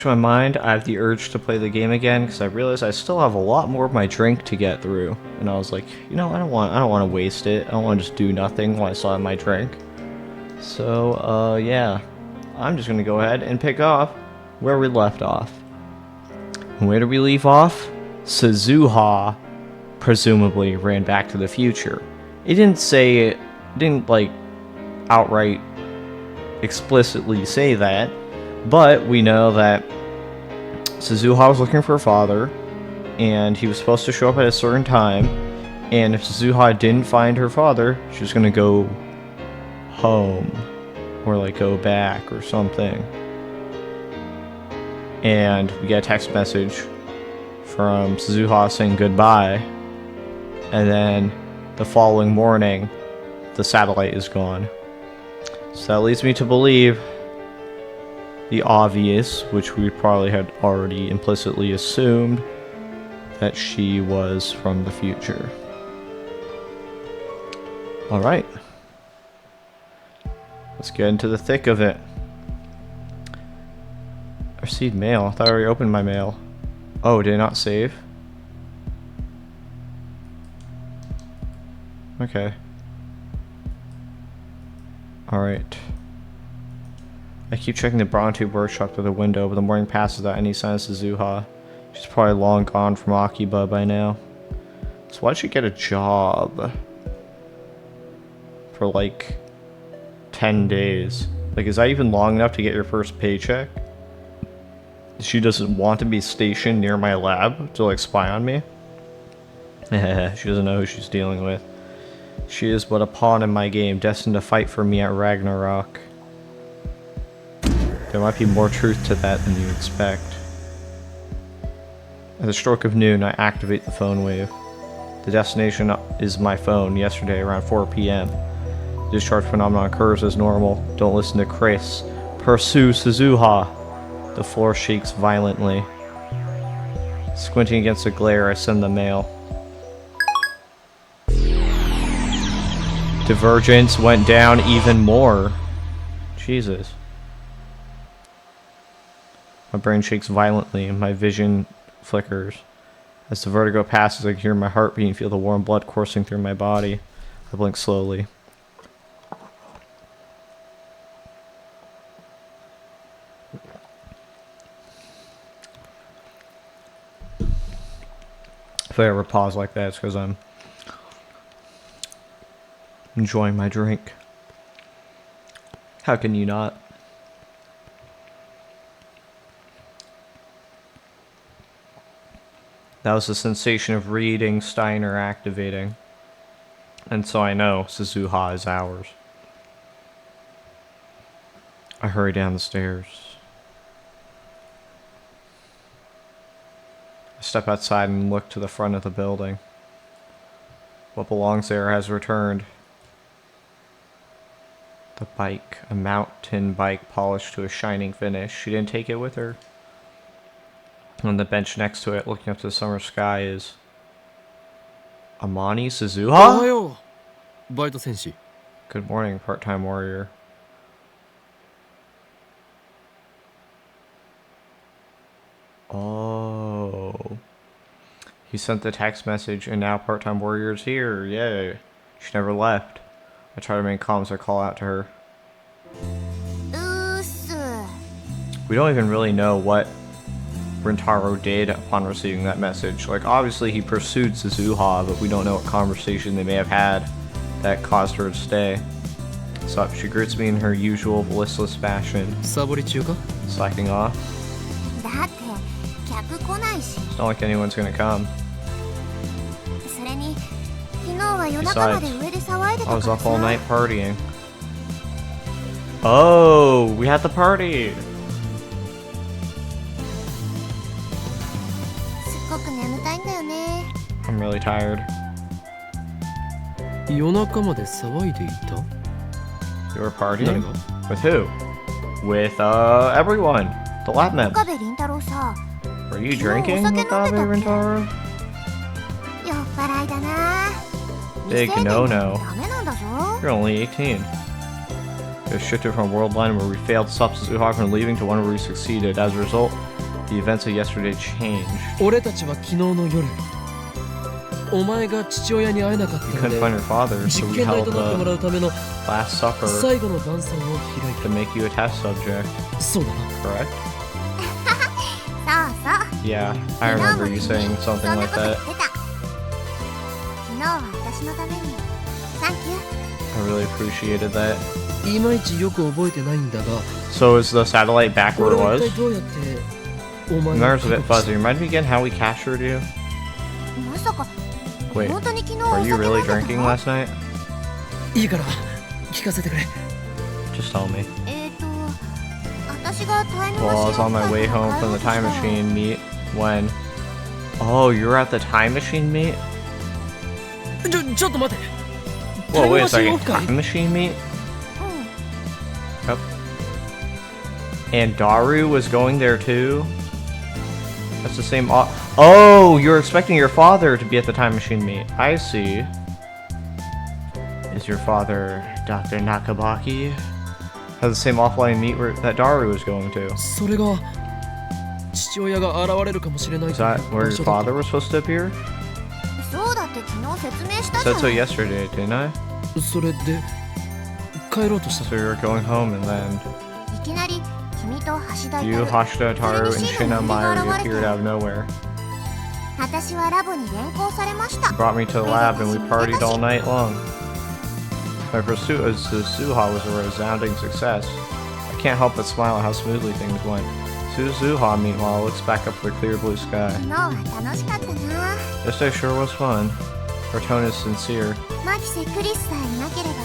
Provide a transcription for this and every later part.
To my mind, I have the urge to play the game again because I realized I still have a lot more of my drink to get through, and I was like, you know, I don't want to waste it. I don't want to just do nothing while I still have my drink. So, yeah, I'm just gonna go ahead and pick off where we left off. And where did we leave off? Suzuha presumably ran back to the future. It didn't like outright explicitly say that. But we know that Suzuha was looking for her father, and he was supposed to show up at a certain time, and if Suzuha didn't find her father, she was gonna go home, or like go back or something. And we get a text message from Suzuha saying goodbye, and then the following morning, the satellite is gone. So that leads me to believe the obvious, which we probably had already implicitly assumed, that she was from the future. Alright. Let's get into the thick of it. I received mail. I thought I already opened my mail. Oh, did it not save? Okay. Alright. I keep checking the Brontube workshop through the window, but the morning passes without any sign of Suzuha. She's probably long gone from Akiba by now. So why'd she get a job? For like 10 days. Like, is that even long enough to get your first paycheck? She doesn't want to be stationed near my lab to like spy on me? She doesn't know who she's dealing with. She is but a pawn in my game, destined to fight for me at Ragnarok. There might be more truth to that than you expect. At the stroke of noon, I activate the phone wave. The destination is my phone yesterday around 4 p.m. The discharge phenomenon occurs as normal. Don't listen to Chris. Pursue Suzuha. The floor shakes violently. Squinting against the glare, I send the mail. Divergence went down even more. Jesus. My brain shakes violently and my vision flickers. As the vertigo passes, I can hear my heartbeat and feel the warm blood coursing through my body. I blink slowly. If I ever pause like that, it's because I'm enjoying my drink. How can you not? That was the sensation of reading Steiner activating. And so I know Suzuha is ours. I hurry down the stairs. I step outside and look to the front of the building. What belongs there has returned. The bike, a mountain bike polished to a shining finish. She didn't take it with her. On the bench next to it, looking up to the summer sky, is Amani Suzuha? Good morning, part-time warrior. Oh. He sent the text message, and now part-time warrior is here. Yay. She never left. I try to remain calm as I call out to her. We don't even really know what Rintaro did upon receiving that message. Like, obviously he pursued Suzuha, but we don't know what conversation they may have had that caused her to stay. So she greets me in her usual listless fashion. Slacking off. It's not like anyone's gonna come. Besides, I was up all night partying. Oh, we had the party! I'm really tired. You were partying? With who? With, everyone. The lab members. Were you drinking, Wakabe Rintaro? Big no-no. You're only 18. It was shifted from a world line where we failed to stop Suzuha from leaving to one where we succeeded. As a result, The events of yesterday changed. 俺たちは昨日の夜、お前が父親に会えなかったの Couldn't で find your father, 実 so we 験台 held となってもら the うための Last Supper 最後の晩餐を開い to た。 make you a test subject, そうだな。 correct? そうそう。 Yeah, I remember you saying そん something な like こと言 that. ってた。昨日は私のためにサンキュー。 I really appreciated that. いまいちよく覚えてないんだが、 So is the satellite back where 俺 it は was? 一体どうやってお前 The を memory's a bit 確保し fuzzy. Remind me again how we captured you? まさか Wait, 本当に昨日 are お you 酒 really 飲んでた drinking last night? いいから聞かせてくれ。 Just tell me. 私がタイム Well, I マ was シン on my way home from the time machine meet when... Oh, you were at the time machine meet? ちょっと待って。 Whoa, wait a タイムマシンオ second. フ会 Time machine meet? うん。 Yep. And Daru was going there too? That's the same... Oh, you're expecting your father to be at the time machine meet. I see. Is your father Dr. Nakabaki? Has the same offline meet that Daru was going to. それが父親が現れるかもしれない Is という that where 場 your 所だっ father was supposed to appear? そうだって昨日説明したじ Said ゃ so ん。 yesterday, didn't I? た。それで帰ろうとした So you're going home and then いきなり君と橋田 you, Hashida, Taru, and Shina Mayuri appeared out of nowhere. 私はラボに連行されました。 Brought me to the lab and we partied all night long. My pursuit of Suzuha was a resounding success. I can't help but smile at how smoothly things went. Suzuha, meanwhile, looks back up at the clear blue sky. 昨日は楽しかったな。 This day sure was fun. Her tone is sincere. マキセクリスさえいなければ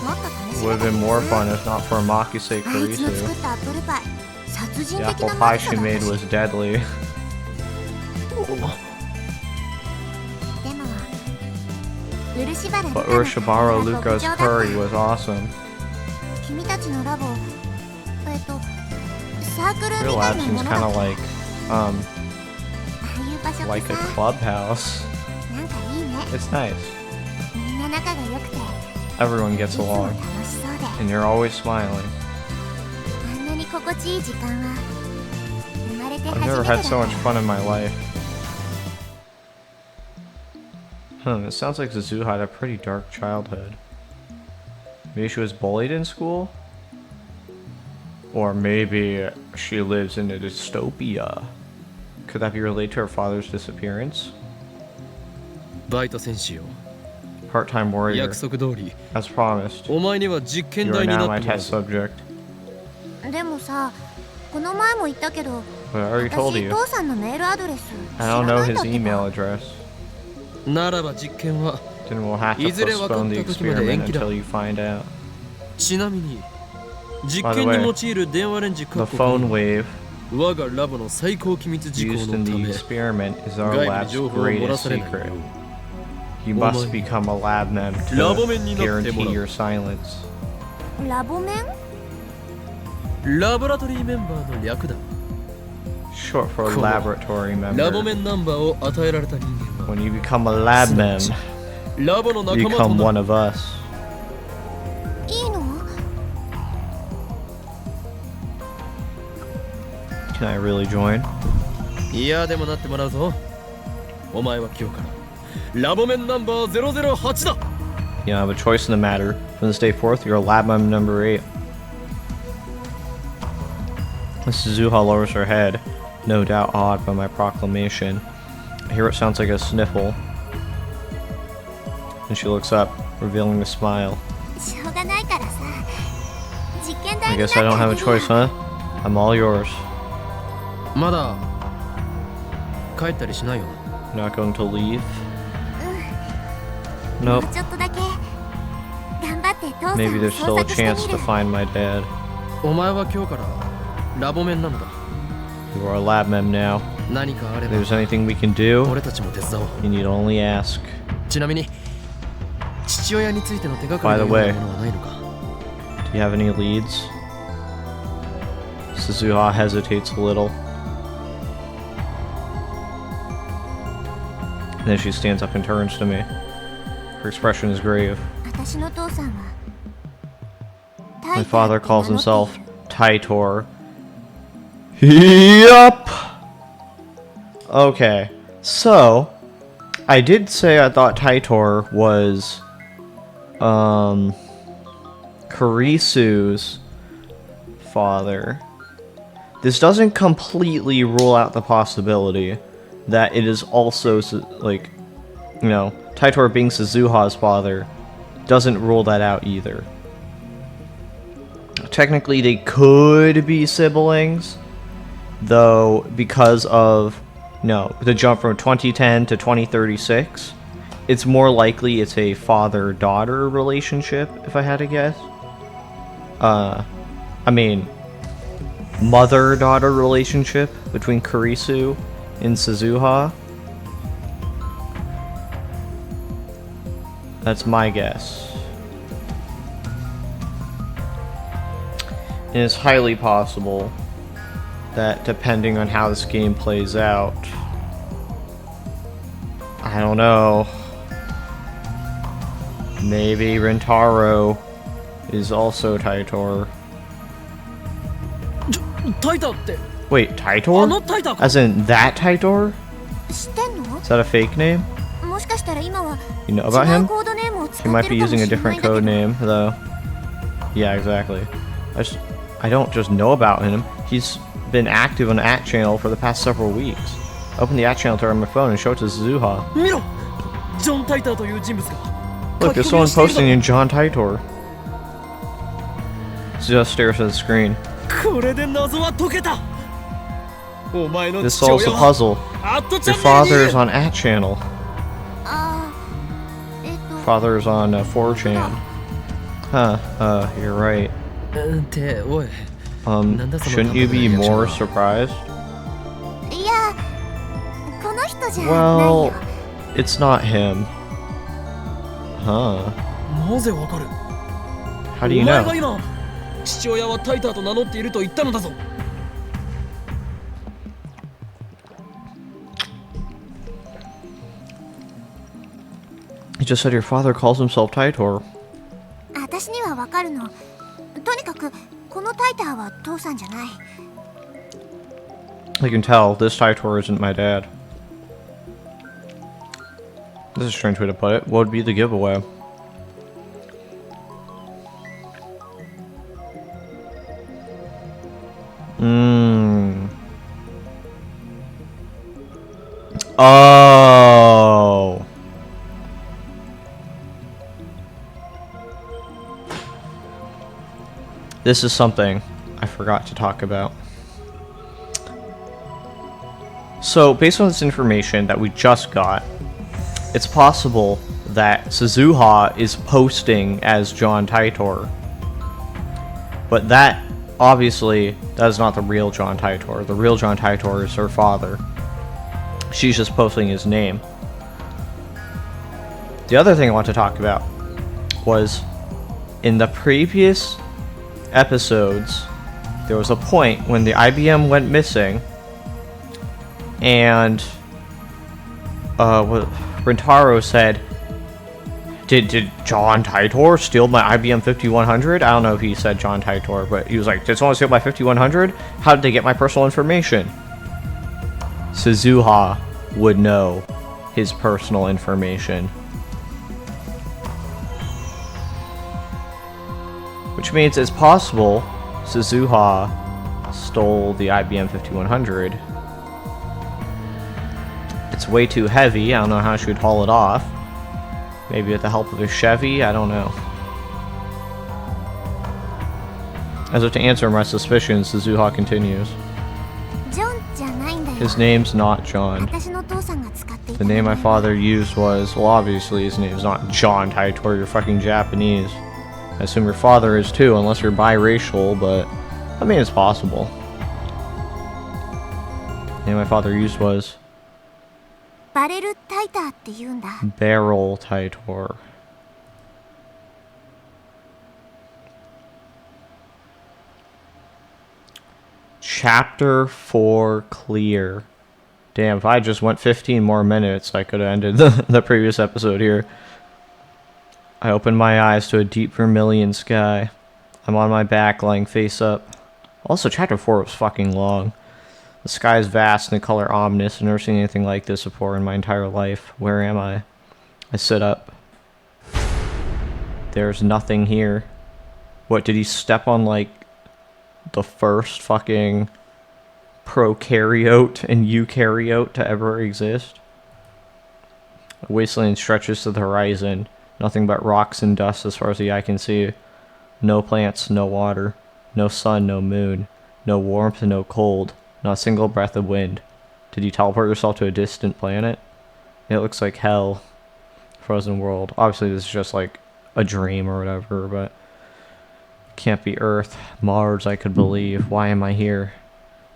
もっと楽し It め would た have の been に more な。 fun if not for Makise あいつの作 Kurisu. ったアップルパイ殺人 The 的 apple なま pie ずさ she だ made ったし。 was deadly. でも漆原 But ルカの Urshabaro 特 Luca's 徴だった。 curry was awesome. 君たちのラボサークル Your みた lab いな seems ものだ kind った。 of like, ああいう場所 like って a さ、 clubhouse. なんかいいね。 It's nice. みんな仲が良くて、い Everyone つ gets も along. 楽しそうで、 And you're always smiling. あんなに心地いい時間は生まれて I've 初め never てだ had った。 so much fun in my life. It sounds like Zuzu had a pretty dark childhood. Maybe she was bullied in school? Or maybe she lives in a dystopia. Could that be related to her father's disappearance? バイト選手よ。 Part-time warrior. 約束通り As promised. お前には実験 You are 台に now なっ my てもらう test ぞ。 subject. でもさ、この前も言ったけど、 But I already told 私 you. 父さんのメールアドレス知 I ら don't な know いん his だってば。 email address. ならば実験は Then we'll have to いずれ分かった postpone the 時まで延 experiment 期だ。 until you find out. ちなみに実 By the 験に way, 用いる電話レンジ The 各国 phone に wave 我がラボの最高機密事項 used の in た the め experiment is our 外部に lab's 情報を漏ら greatest されないよ secret. う You must become a lab mem ラボメンに to なっても guarantee らう。 your silence. ラボメン？ラボラトリーメンバーの略だ。 Short for この laboratory ラボメ member. ンナンバーを与えられた人間は When you become a lab mem, ラボの you 仲間と become な one る。 of us. いいの？ Can I really join? いやでもなってもらうぞ。お前は今日からラボメンナンバー008だ。 You don't have a choice in the matter. From this day forth, you're lab mem number 8. Mrs. Zuha lowers her head, no doubt awed by my proclamation. I hear what sounds like a sniffle. And she looks up, revealing a smile. しょうがないからさ。実験台 I になっ guess て I don't あ have げ a る choice, よ。 huh? I'm all yours. まだ帰ったりしないよな。 You're not going to leave? も Nope. うちょっとだけ頑張って父さんを Maybe there's 捜 still a 索して chance み to る。 find my dad. お前は今日からラボメンなのだ。 You are a lab mem now. 何かあれ If ば there's anything we can do, 俺たちも手伝おう。 you need only ask. ちなみに父親についての手がかり By の the よう way, なものはないのか。 do you have any leads? Suzuha hesitates a little. And then she stands up and turns to me. Her expression is grave. 私の父さんは My father calls himself Taitor Yup. Okay, so I did say I thought Taitor was Kurisu's father. This doesn't completely rule out the possibility that it is also, like, you know, Taitor being Suzuha's father doesn't rule that out either. Technically, they could be siblings, though, because of, no, the jump from 2010 to 2036, it's more likely it's a father-daughter relationship, if I had to guess. I mean, mother-daughter relationship between Kurisu and Suzuha. That's my guess. And it's highly possible that depending on how this game plays out, I don't know, maybe Rintaro is also Taitor. タイターって Wait, あ Taitor? のタイターか As in that Taitor? 知ってんの？ Is that a fake name? もしかしたら今は You know 違 about う him? コードネームを He 使っ might て be るかも using a しれない different んだけど。 code name, though. Yeah, exactly. I don't just know about him. He's been active on the at channel for the past several weeks. Open the at channel to my phone and show it to Suzuha. 見ろジョン・タイターという人物が Look, there's someone posting in John Taitor. Suzuha stares at the screen. これで謎は解けたお前の This 父 solves 親 the は puzzle. アットチャ Your ンネル father にい is る on at channel. あー、Father is on 4chan. Huh, you're right. っておい Shouldn't you be more surprised? いや、この人じゃない Well, よ。 it's not him. Huh. なぜわかる How do you お前 know? が今父親はタイターと名乗っていると言ったのだぞ You just said your father calls himself Taitor. 私にはわかるの。とにかくこのタイターは父さんじゃない。 I can tell this Taitor isn't my dad. This is a strange way to put it. What would be the giveaway? Oh. This is something I forgot to talk about. So, based on this information that we just got, it's possible that Suzuha is posting as John Taitor. But that, obviously, that is not the real John Taitor. The real John Taitor is her father. She's just posting his name. The other thing I want to talk about was, in the previous episodes, there was a point when the IBM went missing, and Rintaro said, Did John Taitor steal my IBM 5100? I don't know if he said John Taitor, but he was like, did someone steal my 5100? How did they get my personal information? Suzuha would know his personal information. Which means it's possible Suzuha stole the IBM 5100. It's way too heavy. I don't know how she would haul it off. Maybe with the help of a Chevy? I don't know. As if to answer my suspicions, Suzuha continues. ジョンじゃないんだよ。 His name's not John. 私の父さんが使っていた The name my father used was, well, obviously his name's not John Taitor, you're fucking Japanese. I assume your father is too, unless you're biracial, but I mean, it's possible. The name my father used was バレルタイターって言うんだ。 Barrel Taitor. Chapter 4 clear. Damn, if I just went 15 more minutes, I could have ended the previous episode here. I opened my eyes to a deep vermilion sky. I'm on my back, lying face up. Also, chapter 4 was fucking long. The sky is vast and the color ominous. I've never seen anything like this before in my entire life. Where am I? I sit up. There's nothing here. What, did he step on, like, the first fucking prokaryote and eukaryote to ever exist? A wasteland stretches to the horizon. Nothing but rocks and dust as far as the eye can see. No plants, no water. No sun, no moon. No warmth, no cold. Not a single breath of wind. Did you teleport yourself to a distant planet? It looks like hell. Frozen world. Obviously this is just like a dream or whatever, but can't be Earth. Mars, I could believe. Why am I here?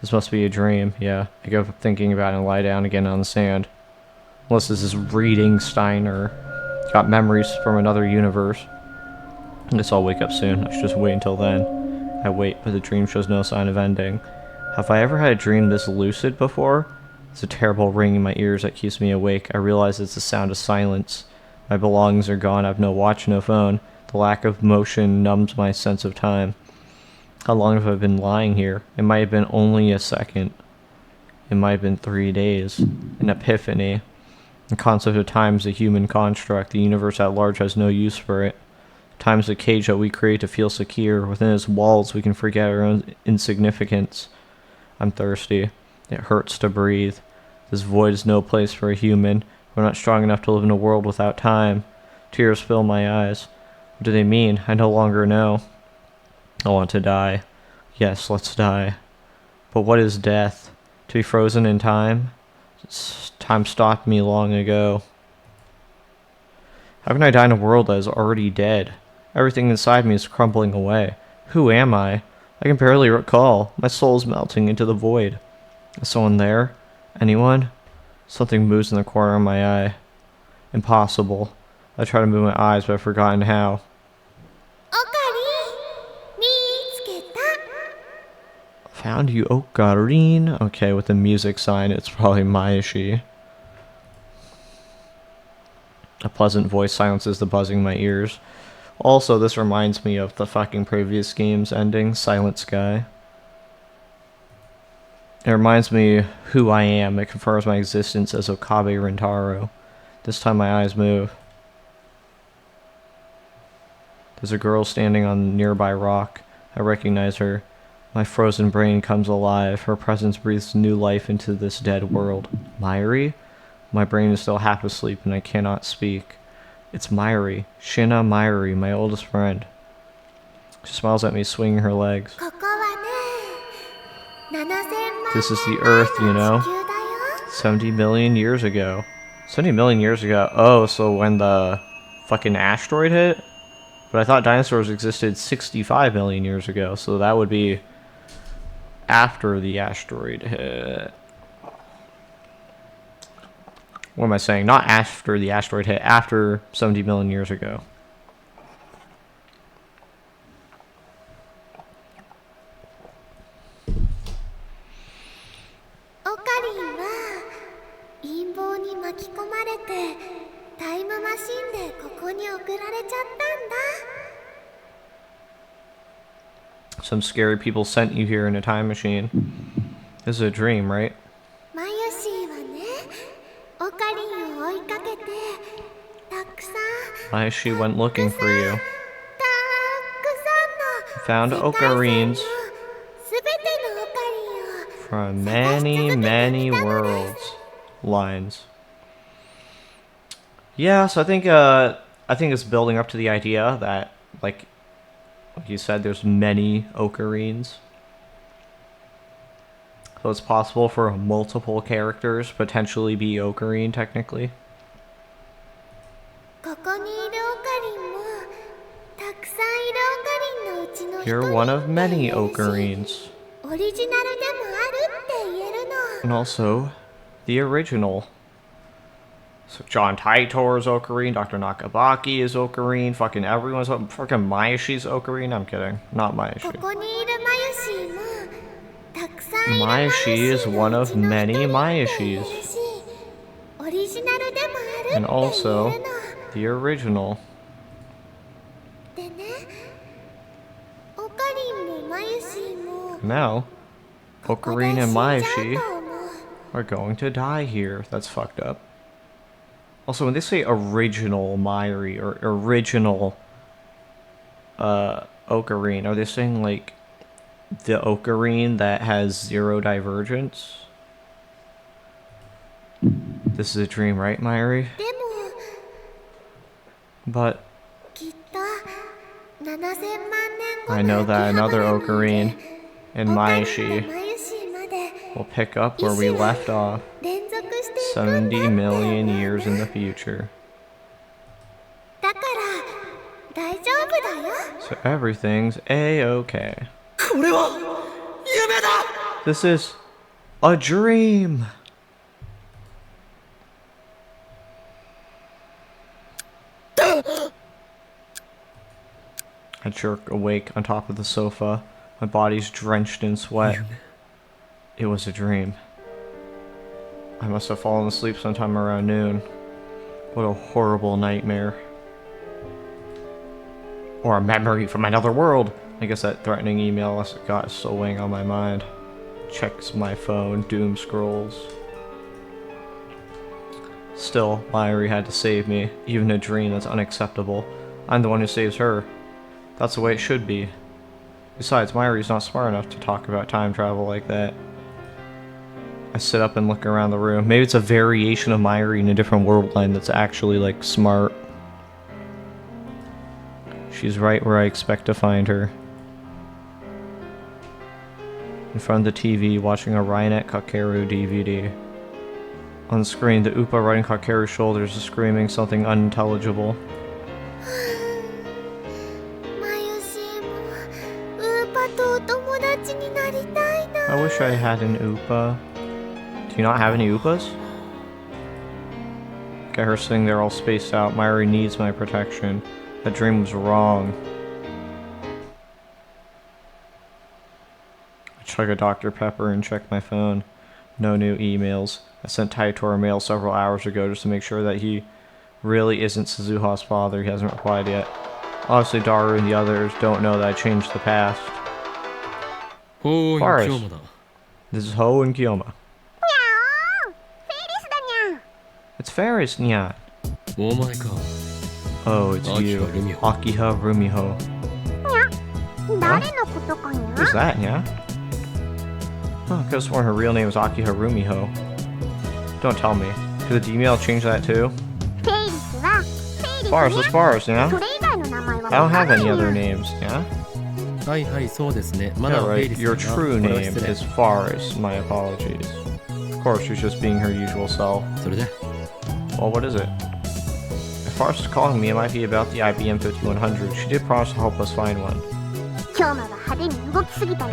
This must be a dream. Yeah, I go up thinking about it and lie down again on the sand. Unless this is reading Steiner. Got memories from another universe. I guess I'll wake up soon. I should just wait until then. I wait, but the dream shows no sign of ending. Have I ever had a dream this lucid before? It's a terrible ring in my ears that keeps me awake. I realize it's the sound of silence. My belongings are gone. I have no watch, no phone. The lack of motion numbs my sense of time. How long have I been lying here? It might have been only a second. It might have been 3 days. An epiphany. The concept of time is a human construct. The universe at large has no use for it. Time is a cage that we create to feel secure. Within its walls, we can forget our own insignificance. I'm thirsty. It hurts to breathe. This void is no place for a human. We're not strong enough to live in a world without time. Tears fill my eyes. What do they mean? I no longer know. I want to die. Yes, let's die. But what is death? To be frozen in time? Time stopped me long ago. How can I die in a world that is already dead? Everything inside me is crumbling away. Who am I? I can barely recall. My soul is melting into the void. Is someone there? Anyone? Something moves in the corner of my eye. Impossible. I try to move my eyes, but I've forgotten how. Found you, Ocarine. Okay, with the music sign, it's probably Maeshi. A pleasant voice silences the buzzing in my ears. Also, this reminds me of the fucking previous game's ending, Silent Sky. It reminds me who I am. It confirms my existence as Okabe Rintaro. This time my eyes move. There's a girl standing on a nearby rock. I recognize her. My frozen brain comes alive. Her presence breathes new life into this dead world. Mairi? My brain is still half asleep and I cannot speak. It's Mairi. Shina Mairi, my oldest friend. She smiles at me, swinging her legs. This is the Earth, you know? 70 million years ago. 70 million years ago? Oh, so when the fucking asteroid hit? But I thought dinosaurs existed 65 million years ago, so that would be after the asteroid hit. What am I saying? Not after the asteroid hit, after 70 million years ago. Some scary people sent you here in a time machine. This is a dream, right? Maeshi went looking for you. Found ocarines from many, many worlds. Lines. Yeah, so I think it's building up to the idea that, like you said, there's many ocarines. So it's possible for multiple characters potentially be ocarine, technically. You're one of many ocarines. And also, the original. So John Titor's Ocarine, Dr. Nakabaki is Ocarine, fucking everyone's fucking Mayashi's Ocarine. I'm kidding, not Mayashi. Mayashi is one of many Mayashis. And also, the original. Now, Ocarina and Maishi are going to die here. That's fucked up. Also, when they say original Mairi or original Ocarina, are they saying like the Ocarina that has zero divergence? This is a dream, right, Mairi? But I know that another Ocarina in Maishi will pick up where we left off 70 million years in the future. So everything's A-okay. This is a dream! I jerk awake on top of the sofa. My body's drenched in sweat. It was a dream. I must have fallen asleep sometime around noon. What a horrible nightmare. Or a memory from another world. I guess that threatening email got still weighing on my mind. Checks my phone, doom scrolls. Still, Mairi had to save me. Even a dream that's unacceptable. I'm the one who saves her. That's the way it should be. Besides, Mairi's not smart enough to talk about time travel like that. I sit up and look around the room. Maybe it's a variation of Mairi in a different world line that's actually, like, smart. She's right where I expect to find her. In front of the TV, watching a Rainet Kakeru DVD. On the screen, the Upa riding Kakeru's shoulders is screaming something unintelligible. I wish I had an Upa. Do you not have any Upas? Get her sitting there all spaced out. Mairi needs my protection. That dream was wrong. I chug a Dr. Pepper and check my phone. No new emails. I sent Taitor a mail several hours ago just to make sure that he really isn't Suzuha's father. He hasn't replied yet. Obviously, Daru and the others don't know that I changed the past. Forest. This is Ho and Kyoma. It's Ferris, Nyan. Oh my god. Oh, it's you. Akiha Rumiho. Huh? Who's that, Nya? Oh, I could have sworn her real name was Akiha Rumiho. Don't tell me. Could the email change that too? Forest is Forest, yeah? I don't have any other names, yeah? Yeah, right. Your true name is Forest. My apologies. Of course, she's just being her usual self. Well, what is it? If Forest is calling me, it might be about the IBM 5100. She did promise to help us find one.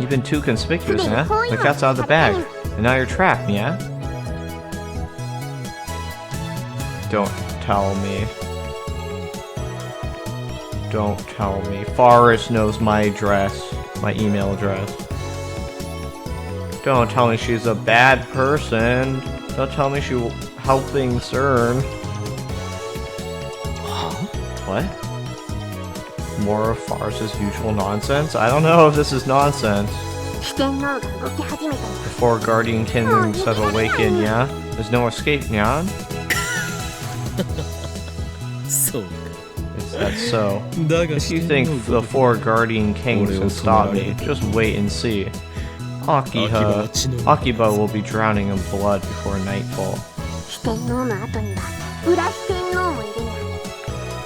You've been too conspicuous, yeah? The cat's out of the bag. And now you're trapped, yeah? Don't tell me. Don't tell me. Forest knows my address. My email address. Don't tell me she's a bad person. Don't tell me she's helping CERN. What? More of Forest's usual nonsense? I don't know if this is nonsense. The four guardian kingdoms have awakened, yeah? There's no escape, Nyan? That's so. If you think the four guardian kings can stop me, just wait and see. Akiba will be drowning in blood before nightfall.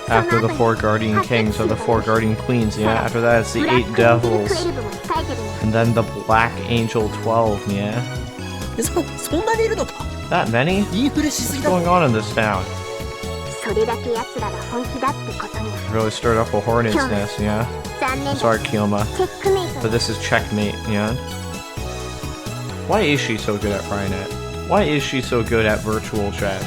After the four guardian kings are the four guardian queens, yeah? After that it's the 8 devils. And then the Black Angel 12, yeah? That many? What's going on in this town? Really stirred up a hornet's nest, yeah? I'm sorry, Kyoma, but this is checkmate, yeah? Why is she so good at Rainet? Why is she so good at virtual chess?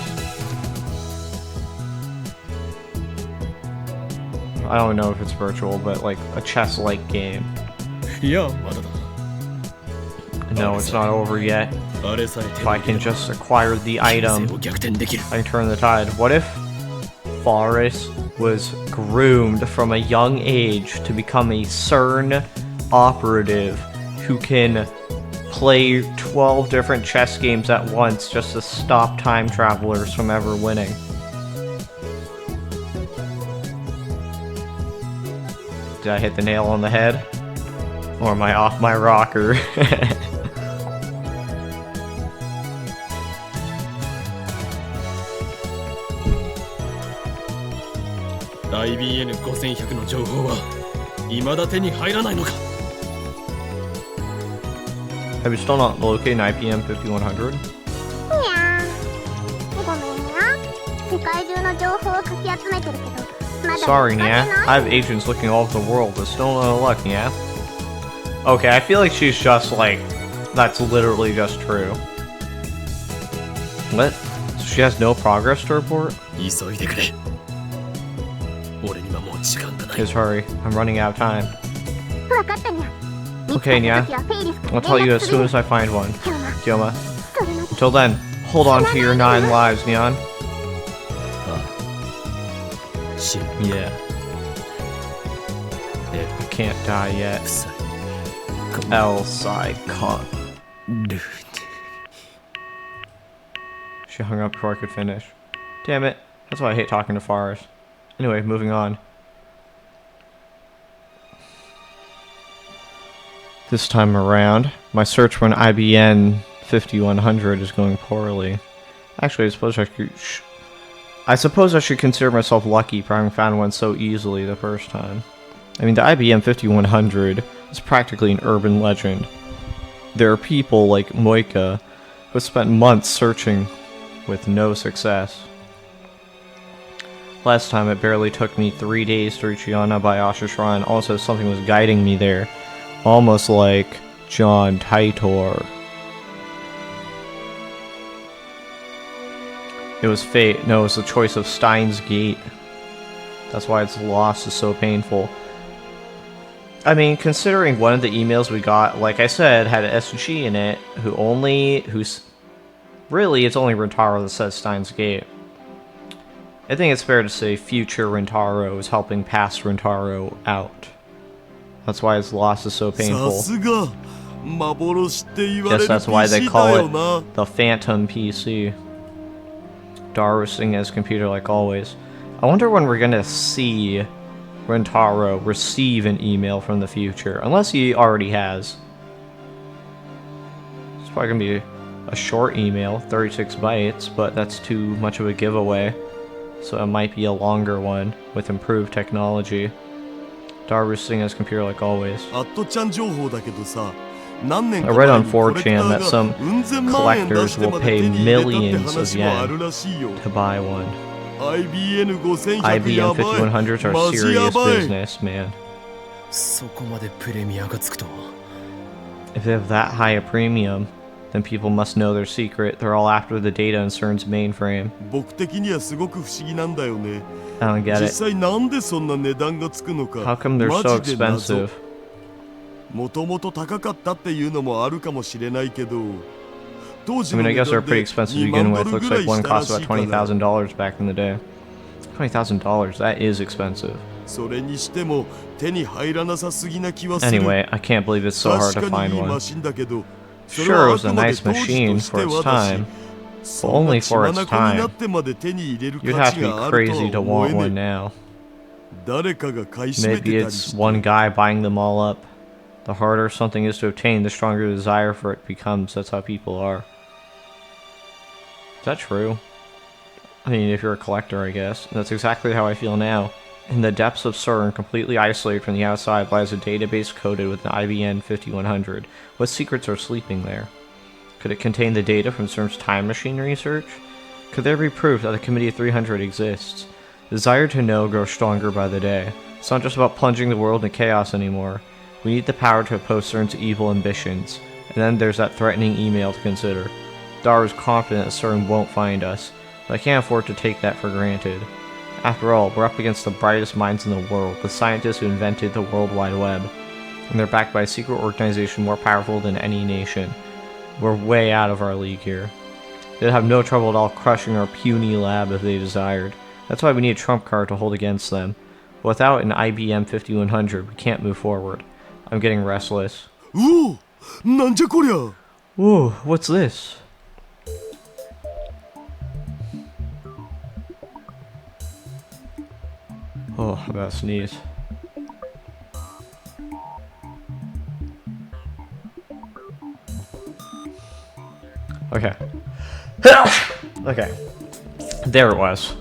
I don't know if it's virtual, but like a chess-like game. No, it's not over yet. If I can just acquire the item, I can turn the tide. What if Forest was groomed from a young age to become a CERN operative who can play 12 different chess games at once just to stop time travelers from ever winning. Did I hit the nail on the head? Or am I off my rocker? IBN5100 の情報は未だ手に入らないのか。 Have you still not located an IPM 5100? いやー、ごめんな。世界中の情報をかき集めてるけど、まだ Sorry, 見つかって Nya. ない I have agents looking all over the world, but still no luck, Nya. Okay, I feel like she's just like, that's literally just true. What? So she has no progress to report? 急いでくれ。俺にはもう時間がない。 Please hurry. I'm running out of time. わかったにゃ。 Okay, Nya. I'll tell you as soon as I find one. Gyoma. それまで Until then, hold on to your 9 lives, Nyan. 死ぬ。 Yeah. I can't die yet. 臭い。 Else I can't. ルー She hung up before I could finish. Damn it. That's why I hate talking to Forrest. Anyway, moving on. This time around, my search for an IBN 5100 is going poorly. Actually, I suppose I should consider myself lucky for having found one so easily the first time. I mean, the IBM 5100 is practically an urban legend. There are people like Moika who have spent months searching with no success. Last time it barely took me 3 days to reach Yanabayashi Shrine, also something was guiding me there. Almost like John Titor. It was fate. No, it was the choice of STEINS Gate. That's why its loss is so painful. I mean, considering one of the emails we got, like I said, had an SG in it, really, it's only Rintaro that says STEINS Gate. I think it's fair to say future Rintaro is helping past Rintaro out. That's why its loss is so painful. Guess that's why they call it the Phantom PC. Darusing as computer like always. I wonder when we're gonna see Rintaro receive an email from the future. Unless he already has. It's probably gonna be a short email, 36 bytes, but that's too much of a giveaway. So it might be a longer one with improved technology. Darusing as computer like always. I read on 4chan that some collectors will pay millions of yen to buy one. IBM 5100s are serious business, man. そこまでプレミアがつくとは。 If they have that high a premium, then people must know their secret. They're all after the data in CERN's mainframe. I don't get it. How come they're so expensive? I mean, I guess they're pretty expensive to begin with. Looks like one cost about $20,000 back in the day. $20,000, that is expensive. Anyway, I can't believe it's so hard to find one. Sure, it was a nice machine for its time, but only for its time. You'd have to be crazy to want one now. Maybe it's one guy buying them all up. The harder something is to obtain, the stronger the desire for it becomes. That's how people are. Is that true? I mean, if you're a collector, I guess. That's exactly how I feel now. In the depths of CERN, completely isolated from the outside, lies a database coded with an IBN 5100. What secrets are sleeping there? Could it contain the data from CERN's time machine research? Could there be proof that the Committee of 300 exists? The desire to know grows stronger by the day. It's not just about plunging the world into chaos anymore. We need the power to oppose CERN's evil ambitions. And then there's that threatening email to consider. Dar is confident that CERN won't find us, but I can't afford to take that for granted. After all, we're up against the brightest minds in the world, the scientists who invented the World Wide Web. And they're backed by a secret organization more powerful than any nation. We're way out of our league here. They'd have no trouble at all crushing our puny lab if they desired. That's why we need a trump card to hold against them. But without an IBM 5100, we can't move forward. I'm getting restless. Whoa, what's this? Oh, I'm about to sneeze. Okay. Okay. There it was.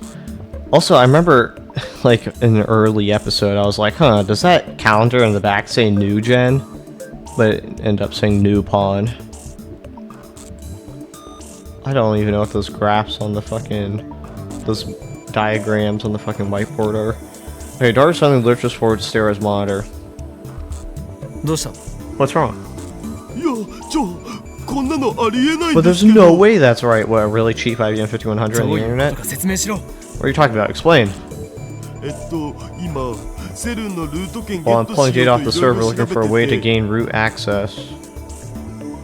Also, I remember, like, in an early episode, I was like, huh, does that calendar in the back say new gen? But it ended up saying new pawn. I don't even know what those graphs on the fucking... those diagrams on the fucking whiteboard are. Okay, daughter suddenly lurches forward to stare at his monitor. どうした？ What's wrong? いや、こんなのありえないん But で there's すけど。 no way that's right. What, a really cheap IBM 5100 on ど the ういうこ internet? とか説明しろ。 What are you talking about? Explain. 今、セルンのルート券ゲ Well, ッ I'm ト pulling し data よ off う the といろい server ろ looking 調 for a べ way て to て、 gain root access.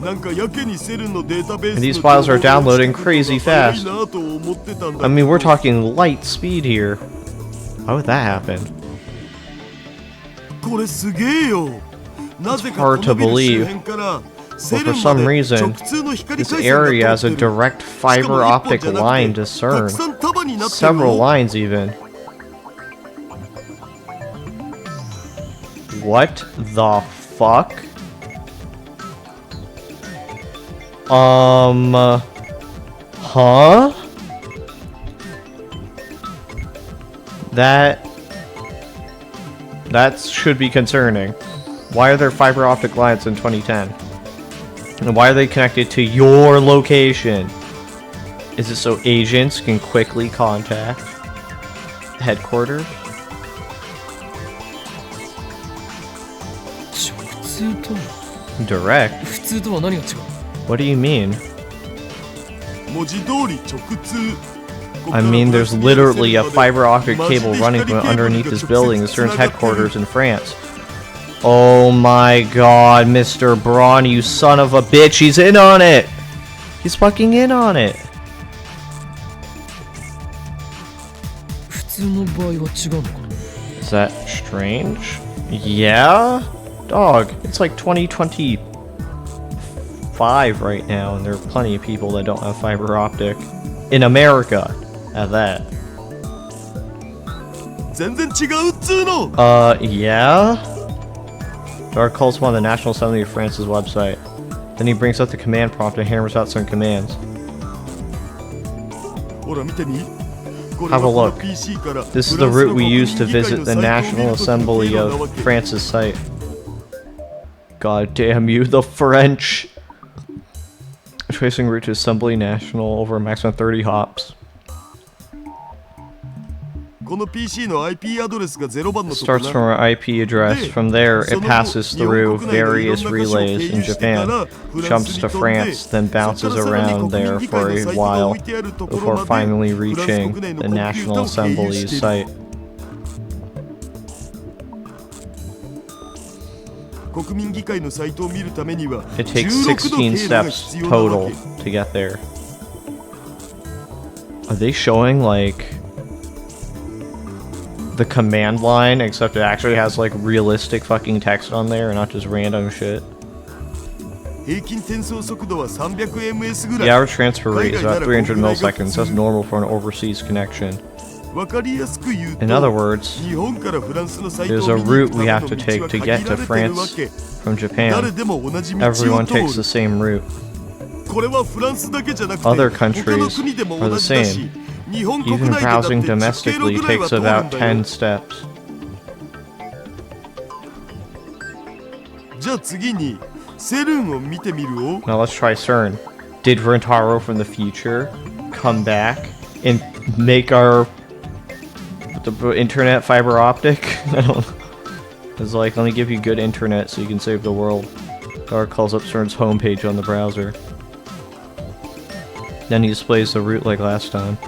なんかやけにセルンのデータベース And の these files are 情報を downloading 知る crazy ことが早い fast. なと思ってたんだけど。 I mean, we're talking light speed here. How would that happen? これすげえよ。なぜか hard こ to のビル believe. 周辺から But セ for ルンま some で reason, 直通の光 this 回線が area has 通 a ってる。 direct しか fiber も一本 optic じゃなくて line to た CERN. くさん束になってる Several よ。 lines even. What the fuck? Huh? That should be concerning. Why are there fiber optic lines in 2010? And why are they connected to your location? Is it so agents can quickly contact headquarters? 直通と Direct? 普通とは何が違う？ What do you mean? 文字通り直通。 I mean, there's literally a fiber optic cable running from underneath this building, the CERN's headquarters in France. Oh my god, Mr. Braun, you son of a bitch, he's in on it! He's fucking in on it! 普通の場合は違うのかな？ Is that strange? Yeah? Dog, it's like 2025 right now, and there are plenty of people that don't have fiber optic. In America, at that. 全然違うっつーの。 Yeah? Dark calls upon the National Assembly of France's website. Then he brings up the command prompt and hammers out some commands. ほら見てみ。 Have a look. This is the route we use to visit the National Assembly of France's site. God damn you, the French! Tracing route to Assembly National over a maximum 30 hops. この PC の IP アドレスが0番のとこ Starts な。 from our IP address. From there, it passes through various relays in Japan, jumps to France, then bounces around there for a while before finally reaching the National Assembly's site. 国民議会のサイトを見るためには It takes 16 16 steps steps total to get there. Are they showing like the command line, except it actually has like realistic fucking text on there and not just random shit? 平均転送速度は 300ms ぐ The らい。 average transfer rate is about 300 milliseconds. That's normal for an overseas connection. わかりやすく言うと、 In other words, 日本からフランスのサイト there's を a 見に行 route く we た have め to の take 道は to 限 get ら to れているわ France け。 from 誰 Japan. でも同じ道を Everyone 通 takes the る。 same route. これはフランスだけじゃなくて、 Other 他の countries 国でも are 同 the じだし same. 日本国 Even 内でだって browsing 10経路 domestically ぐらいは takes 通るん about だ 10 よ。 steps. じゃあ次にセルンを見てみるを。 Now let's try CERN. Did Rentaro from the future come back and make our the internet fiber optic? I don't know. It's like, let me give you good internet so you can save the world. Dark calls up CERN's homepage on the browser. Then he displays the route like last time.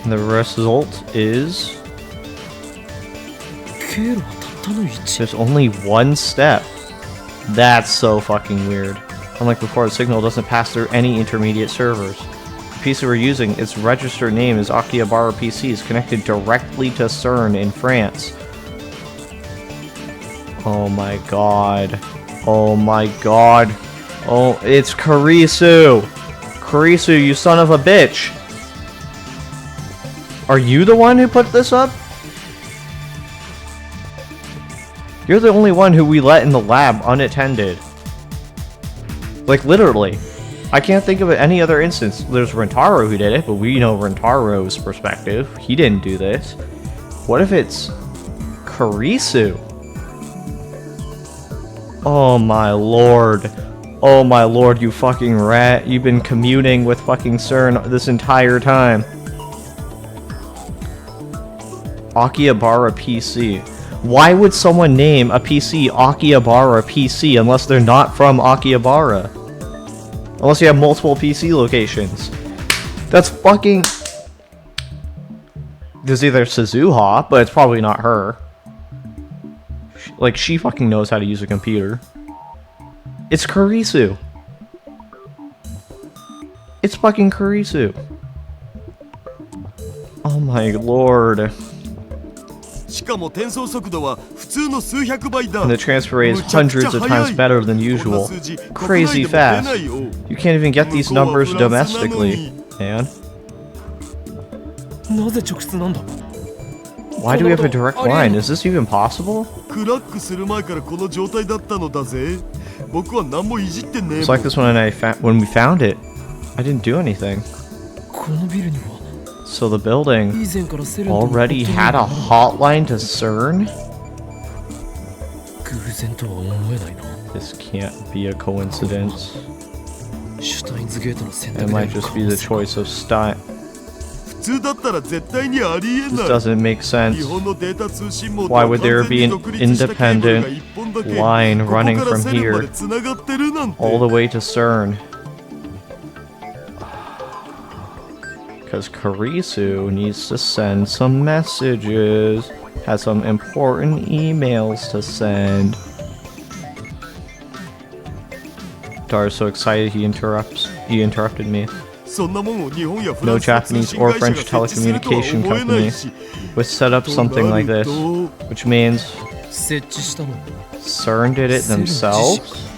And the result is 経路はたったの1。 there's only one step. That's so fucking weird. Unlike before, the signal doesn't pass through any intermediate servers. The PC we're using, its registered name is Akihabara PC, is connected directly to CERN in France. Oh my god. Oh my god. Oh, it's Kurisu. Kurisu, you son of a bitch. Are you the one who put this up? You're the only one who we let in the lab unattended. Like, literally. I can't think of any other instance. There's Rentaro who did it, but we know Rentaro's perspective. He didn't do this. What if it's Kurisu? Oh my lord. Oh my lord, you fucking rat. You've been commuting with fucking CERN this entire time. Akihabara PC. Why would someone name a PC Akihabara PC unless they're not from Akihabara? Unless you have multiple PC locations. That's fucking... There's either Suzuha, but it's probably not her. Like, she fucking knows how to use a computer. It's Kurisu. It's fucking Kurisu. Oh my lord. And the transfer rate is hundreds of times better than usual. Crazy fast. You can't even get these numbers domestically, man. Why do we have a direct line? Is this even possible? It's like this when we found it. I didn't do anything. So the building already had a hotline to CERN? This can't be a coincidence. It might just be the choice of Stein. This doesn't make sense. Why would there be an independent line running from here all the way to CERN? Because Kurisu needs to send some messages. Has some important emails to send. Dar's so excited he interrupted me. No Japanese or French telecommunication company would set up something like this, which means CERN did it themselves?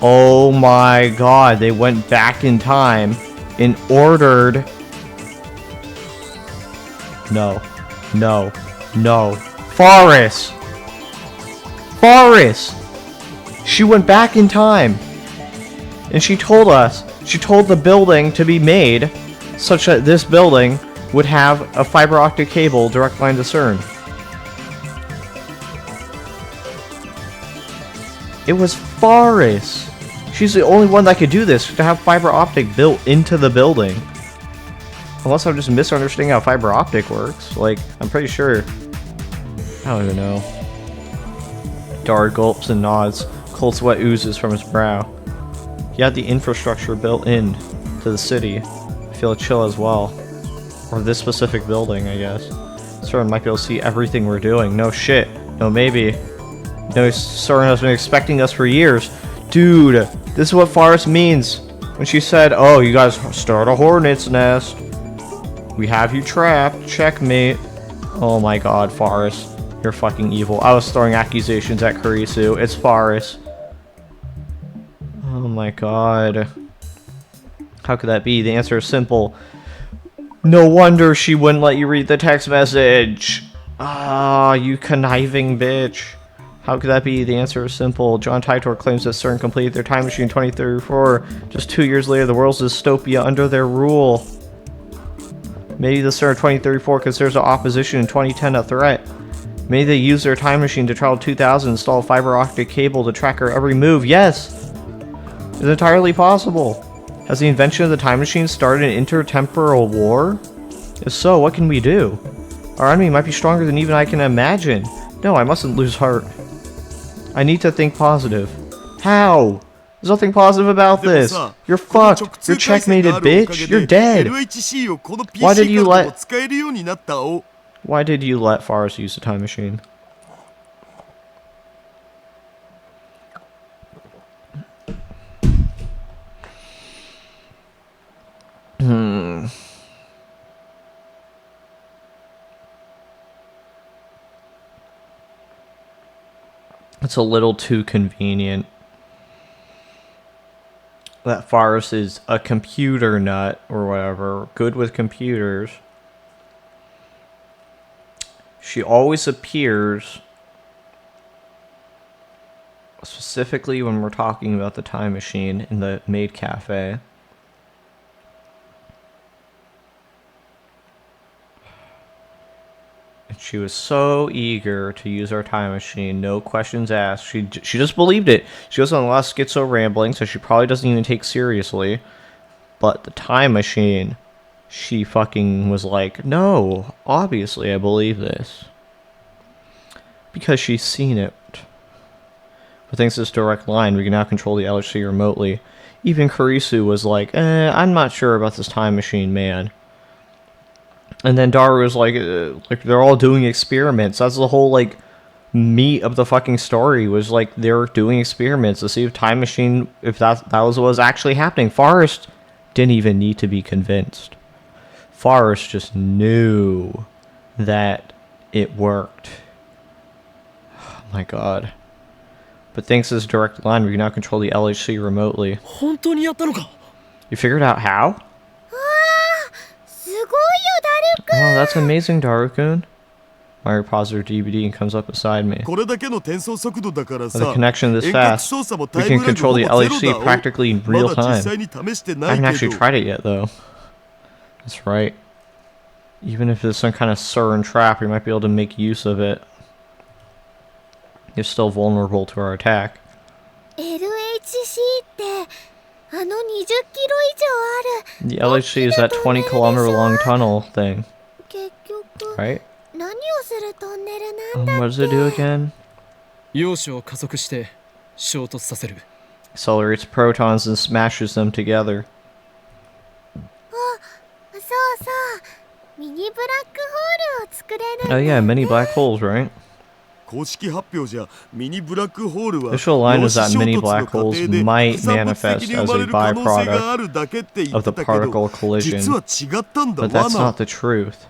Oh my god, they went back in time and ordered... No. Forrest! She went back in time! And she told the building to be made such that this building would have a fiber optic cable direct line to CERN. It was Forrest! She's the only one that could do this, to have fiber optic built into the building. Unless I'm just misunderstanding how fiber optic works. Like, I'm pretty sure... I don't even know. Dar gulps and nods. Cold sweat oozes from his brow. He had the infrastructure built in to the city. I feel a chill as well. Or this specific building, I guess. CERN might be able to see everything we're doing. No shit. No maybe. No, CERN has been expecting us for years. Dude, this is what Forrest means when she said, oh, you guys start a hornet's nest. We have you trapped. Checkmate. Oh my god, Forrest. You're fucking evil. I was throwing accusations at Kurisu. It's Forrest. Oh my god. How could that be? The answer is simple. No wonder she wouldn't let you read the text message. Ah, you conniving bitch. How could that be? The answer is simple. John Titor claims that CERN completed their time machine in 2034. Just 2 years later, the world's dystopia under their rule. Maybe the CERN 2034 considers the opposition in 2010 a threat. Maybe they use their time machine to travel 2000 and install a fiber optic cable to track our every move. Yes! It's entirely possible. Has the invention of the time machine started an intertemporal war? If so, what can we do? Our enemy might be stronger than even I can imagine. No, I mustn't lose heart. I need to think positive. How? There's nothing positive about this. You're fucked. You're checkmated, bitch. You're dead. Why did you let Forrest use the time machine? It's a little too convenient that Forrest is a computer nut or whatever, good with computers. She always appears, specifically when we're talking about the time machine in the maid cafe. And she was so eager to use our time machine, no questions asked. She just believed it. She goes on a lot of schizo rambling, so she probably doesn't even take seriously. But the time machine, she fucking was like, no, obviously I believe this. Because she's seen it. But thanks to this direct line, we can now control the LHC remotely. Even Kurisu was like, I'm not sure about this time machine, man. And then Daru was like they're all doing experiments. That's the whole, like, meat of the fucking story, was like they're doing experiments to see if time machine, if that was what was actually happening. Forrest didn't even need to be convinced. Forrest just knew that it worked. Oh my god. But thanks to this direct line, we can now control the LHC remotely. 本当にやったのか You figured out how? すごいよダルくん。 Oh, that's amazing, Daru-kun. Mario pauses her DVD and comes up beside me. これだけの転送速度だから With a さ connection this 遠隔 fast, 操作も we タイ can ムラグ control ほ the ぼゼロ LHC だお practically in ま real だ実 time. 際に試して I ない haven't け actually ど tried it yet, though. That's right. Even if there's some kind of CERN trap, we might be able to make use of it. You're still vulnerable to our attack. LHC ってあの20キロ以上ある。 The LHC is that 20-kilometer long tunnel thing, 結局 right? 何をするトンネルなんだっ What does it do again? 陽子を加速して衝突させる Accelerates protons and smashes them together. そうそうミニブラックホールを作れるんだ Oh よ yeah, many black holes, right? 公式発表じゃミニブラックホールは Official line 陽 is 子 that 衝 many 突の black 過程 holes で might 不散発 manifest 的に生 as ま a れる可能性があ byproduct るだけって言 of って the たけど particle collision. 実は違ったんだ But that's 罠 not the truth.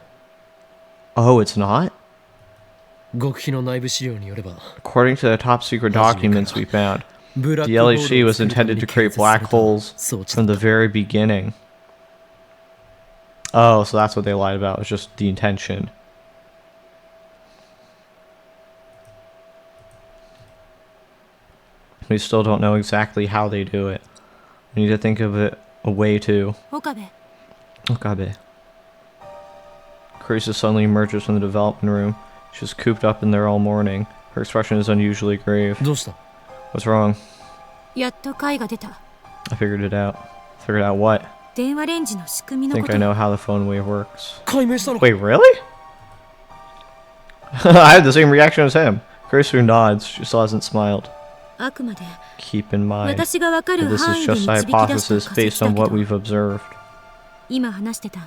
Oh, it's not? 極秘の内部資料によれば According to the top secret documents we found, ブラッ the クホールを LHC was 作るため intended に to 建 create 設され black た holes 装置だ from っ the た very beginning. Oh, so that's what they lied about. It was just the intention. We still don't know exactly how they do it. We need to think of it a way to. 岡部 Okabe. Carissa suddenly emerges from the development room. She's cooped up in there all morning. Her expression is unusually grave. どうした What's wrong? やっと解が出た I figured it out. Figured out what? 電話レンジの仕組みの I こ think と I know how the phone wave works. 解明したのか Wait, really? I had the same reaction as him. Carissa nods. She still hasn't smiled. あくまで Keep in mind 私がわか that る this 範 is 囲で just a 導き出した hypothesis 仮 based 説だ on け what ど we've observed. 今話してた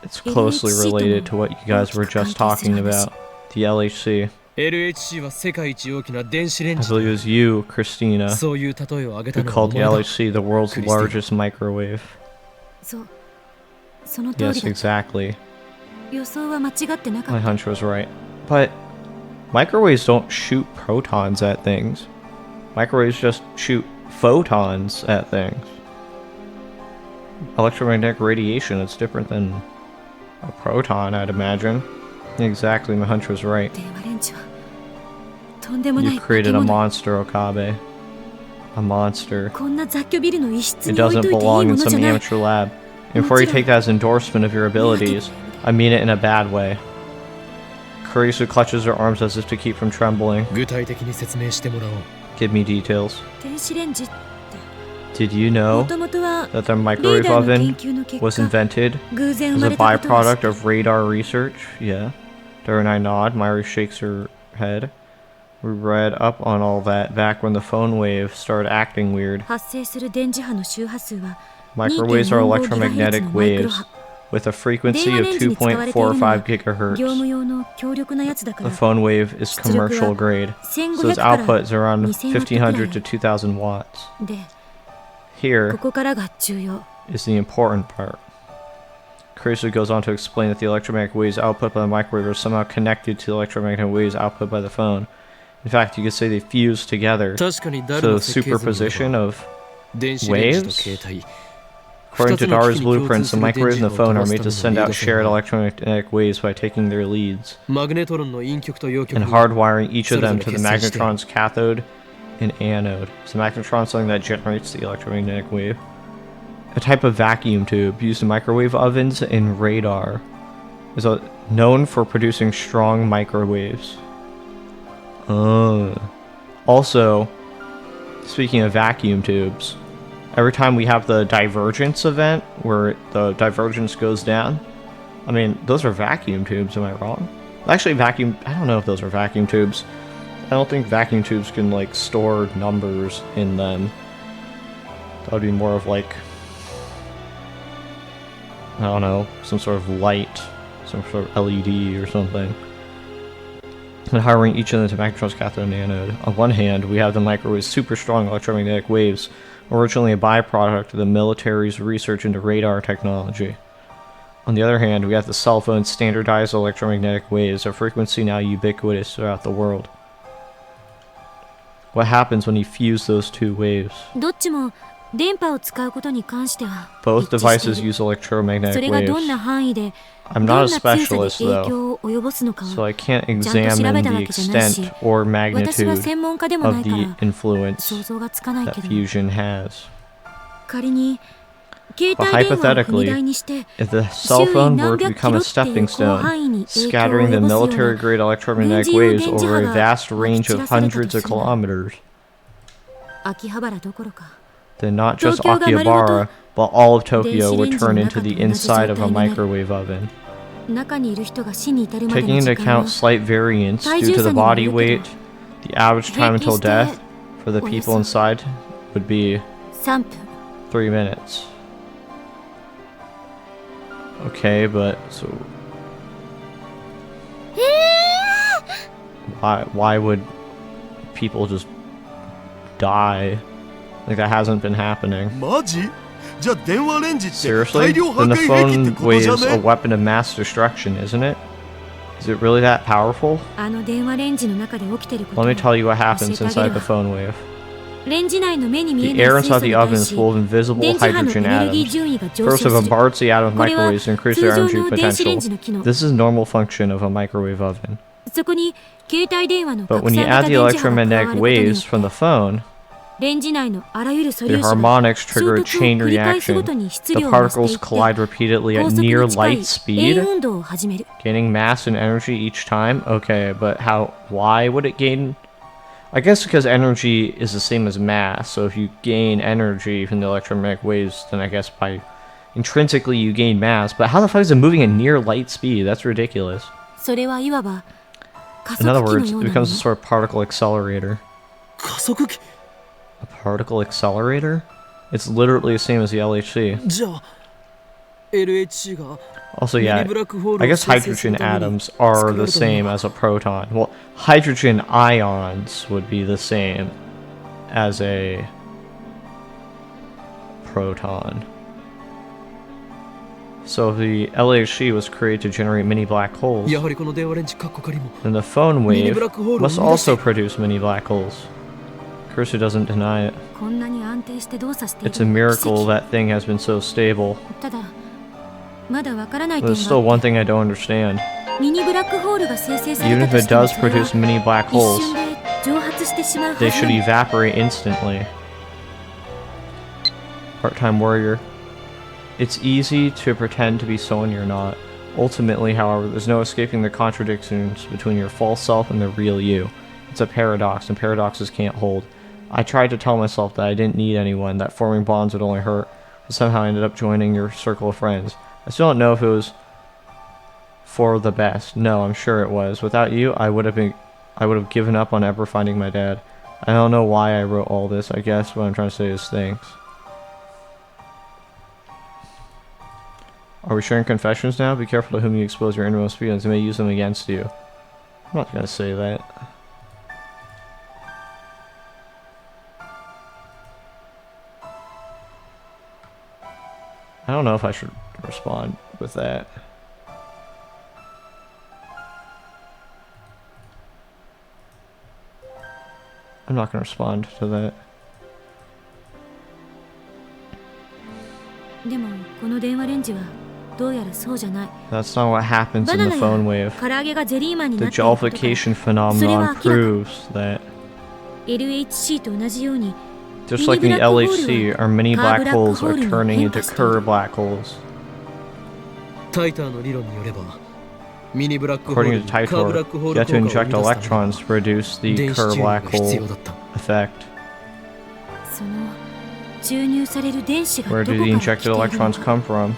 It's closely related to what you guys were just talking about. The LHC. LHC は世界一大きな電子レン I ジ believe it was you, Christina, そういう例えを挙げた who のはお called the 前だ LHC the world's Christina. largest microwave. そうその通り Yes, だ exactly. 予想は間違ってなか My った hunch was right. But microwaves don't shoot protons at things. Microwaves just shoot photons at things. Electromagnetic radiation is different than a proton, I'd imagine. Exactly, my hunch was right. 電話レンジはとんでもない You 化 created け a 物 monster, Okabe. A monster. こんな雑居ビルの一室 It に置い doesn't といていい belong も in のじ some ゃない amateur lab. And before you take that as endorsement of your abilities, I mean it in a bad way. Kurisu clutches her arms as if to keep from trembling. 具体的に説明してもらおう Give me details. 電子レンジって Did you も know ともとは that the リー microwave ダーの研 oven 究の結 was 果 invented 偶然生 as ま a れたことは byproduct of radar research? Yeah. During I nod, Myri shakes her head. We read up on all that back when the phone wave started acting weird. 発生する電磁波の周波数は Microwaves are 2.45 electromagnetic のマイクロ waves 波 with a frequency 電話 of レンジに使われているのは 2.45 gigahertz. 業務用の強力なやつだか The ら phone wave is commercial grade, so 1500 its から output is around 2000 1500 to 2000 watts. で Here ここからが重要 is the important part. Kurisu goes on to explain that the electromagnetic waves output by the microwave are somehow connected to the electromagnetic waves output by the phone. In fact, you could say they fuse together. 確かにダル So の the 設計図によれ superposition ば of 電子レンジと waves? 携帯 According to 二つの機 Dara's 器に共 blueprints, 通 the する microwave 電 and 磁 the 波を phone 飛 are ばす made た to め send のリー out ド shared 線が electromagnetic waves by taking their leads マグネトロンの陰極と陽極 and に hardwiring each of them to the それぞれ結成して magnetron's cathode and anode. So magnetron is something that generates the electromagnetic wave. A type of vacuum tube used in microwave ovens and radar is known for producing strong microwaves. Also, speaking of vacuum tubes, every time we have the divergence event where the divergence goes down, I mean, those are vacuum tubes, am I wrong? Actually, I don't know if those are vacuum tubes. I don't think vacuum tubes can, like, store numbers in them. That would be more of, like, I don't know, some sort of light, some sort of LED or something. And hardwiring each of them to magnetron's cathode and anode. On one hand, we have the microwave's super strong electromagnetic waves, originally a byproduct of the military's research into radar technology. On the other hand, we have the cell phone's standardized electromagnetic waves, a frequency now ubiquitous throughout the world. What happens when you fuse those two waves? どっちも電波を使うことに関しては Both 一致して devices いる。 use そ electromagnetic れがどんな waves. 範囲で I'm どん not な a 強さで specialist 影 though, 響を及ぼすのか so を I can't ちゃんと調 examine べた the わけじゃないし、 extent or 私は magnitude 専門家でもな of いか the ら influence 想像がつかない that けど、 fusion has. 仮に携 But 帯電話を踏み hypothetically, 台にして if the cell 周囲 phone were 何 to 百 become キ a ロっていう stepping 広 stone, 範囲に影響を scattering 及 the ぼすよう military な grade 電 electromagnetic 磁用 waves 電磁 over 波 a が vast まき range 散 of らされた hundreds と of するな。 kilometers, 秋葉原どころか then not just 東京が丸ごと Akihabara, but all of 電 Tokyo 子レ would ンジ turn の into 中と the 同じ inside 状 of a 態になる。 microwave oven. 中にいる人が死に至るまで Taking の into 時間 account は slight variance 体 due 重 to 差 the にもよ body るけ weight, ど the average time 平均 until して death for the およ people そ inside would be 3分 3 minutes. Okay, but so why would people just die? Like that hasn't been happening. マジ？じゃあ電話レンジって Seriously? 大量破 Then 壊 the 兵器って phone ことじゃ waves a ね？ weapon of mass destruction, isn't it? Is it really that powerful? あの電話レンジの中で起きてること Let を me tell you what 教 happens えてあげ inside る the わ。 phone wave. レンジ内の目に見え The ない air 水素 inside に the 対 oven is し full of invisible 電磁波のエ hydrogen ネルギー atoms. 順位が上 First, 昇 it する。 bombards the atom of これは microwaves to increase 通 their 常 energy の電子レン potential. ジの機能。 This is normal function of a microwave oven. そこに携帯電話の But 拡 when you 散 add 型 the 電磁波が加わ electromagnetic ることによ waves っ from the て phone, レンジ内のあらゆる素 the 粒子が harmonics 衝 trigger a 突を chain 繰り返すごと reaction. に質 The 量を増してい particles って collide repeatedly 高 at 速 near に近い light 円 speed, 運動を始める。 gaining mass and energy each time. Okay, but why would it gain? I guess because energy is the same as mass, so if you gain energy from the electromagnetic waves, then I guess by intrinsically you gain mass. But how the fuck is it moving at near light speed? That's ridiculous. それはいわば加 In 速 other 器の words, よ it うなも becomes a の。 sort of particle accelerator. 加速器 A particle accelerator? It's literally the same as the LHC. じゃあ LHC が Also, ミニ yeah, ブラックホール I を guess 生成する hydrogen ために atoms are 作ら the れたも same の as a proton. Well, hydrogen ions would be the same as a proton. So if the LHC was created to generate mini black holes, やはりこの電話レンジカッコ仮も then the phone Mini wave black hole must を生み出して also produce mini black holes. Cursor doesn't deny it. こんなに安定して動作してい It's a るのは miracle 奇跡。 that thing has been so stable. ただまだわからない But 点 there's still が one thing I don't understand. ミニブラックホールが生成され Even た if と it しても does それは produce mini black 一 holes, 瞬で蒸発してしまうは they ずな should の。 evaporate instantly. Part-time warrior. It's easy to pretend to be someone you're not. Ultimately, however, there's no escaping the contradictions between your false self and the real you. It's a paradox, and paradoxes can't hold. I tried to tell myself that I didn't need anyone, that forming bonds would only hurt, but somehow I ended up joining your circle of friends. I still don't know if it was for the best. No, I'm sure it was. Without you, I would have given up on ever finding my dad. I don't know why I wrote all this. I guess what I'm trying to say is thanks. Are we sharing confessions now? Be careful to whom you expose your innermost feelings. They may use them against you. I'm not gonna say that. I don't know if I should respond with that. I'm not gonna respond to that. でもこの電話レンジはどうやらそうじゃない。 That's not what happens バ in ナ the ナ phone や wave. 唐揚げがゼリーマンに The なっていることから jollification それは phenomenon 明らか。 proves that LHC と同じように just like in the LHC, our mini black holes are hole turning into に変化している。 Kerr black holes. タイターの理論によればミニブラックホー According ル to にカーブラック Titor, ホー you ル have to 効果を inject 生み出すため electrons に to produce the 電子 Kerr 注入が black 必 hole 要だった effect. その注入される電子がど Where こ do から the 来てい injected るの electrons か come from?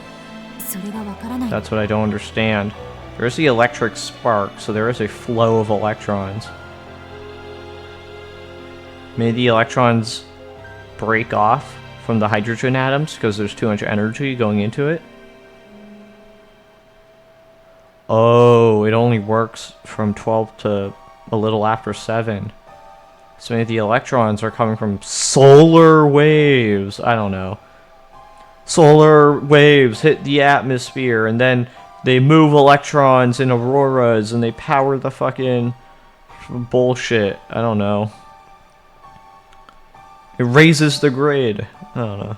それがわからない。 That's what I don't understand. There's the electric spark, so there is a flow of electrons. Maybe the electrons break off from the hydrogen atoms because there's too much energy going into it. Oh, it only works from 12 to a little after 7. So maybe the electrons are coming from solar waves. I don't know. Solar waves hit the atmosphere and then they move electrons in auroras and they power the fucking bullshit. I don't know. It raises the grid. I don't know.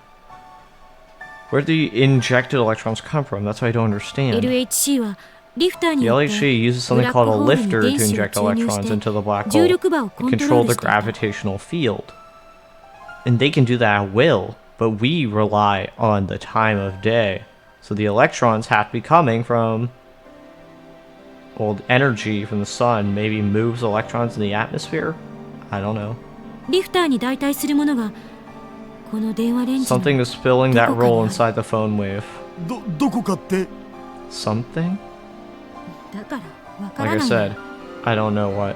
Where do the injected electrons come from? That's what I don't understand. LHC はリフター The によって LHC uses something called a lifter to inject electrons into the black 重 hole 力場を to コントロ control ール the していた。 gravitational field. And they can do that at will, but we rely on the time of day. So the electrons have to be coming from, well, energy from the sun maybe moves electrons in the atmosphere? I don't know. リフターに代替するものがこの電話レンジの Something is filling that role inside the phone wave. どこかって Something? だからわから Like な I い。 said, I don't know what.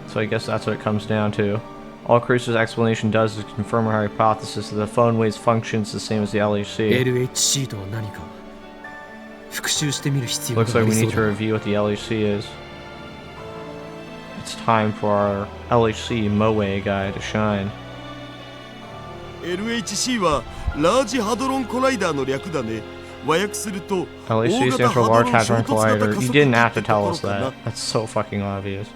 So I guess that's what it comes down to. All Cruiser's explanation does is confirm our hypothesis that the phone waves functions the same as the LHC. LHC とは何か復習してみる必要が Looks あ like り we そ need う to だ review what the LHC is. It's time for our LHC Moe guy to shine. LHC はラージハドロンコライダーの略だね。和訳すると LHC 大型 stands for ハ Large ドロン Hadron 衝突型 Collider. 加 You 速器 didn't っ have て to と tell ころ us かな that. That's so fucking obvious.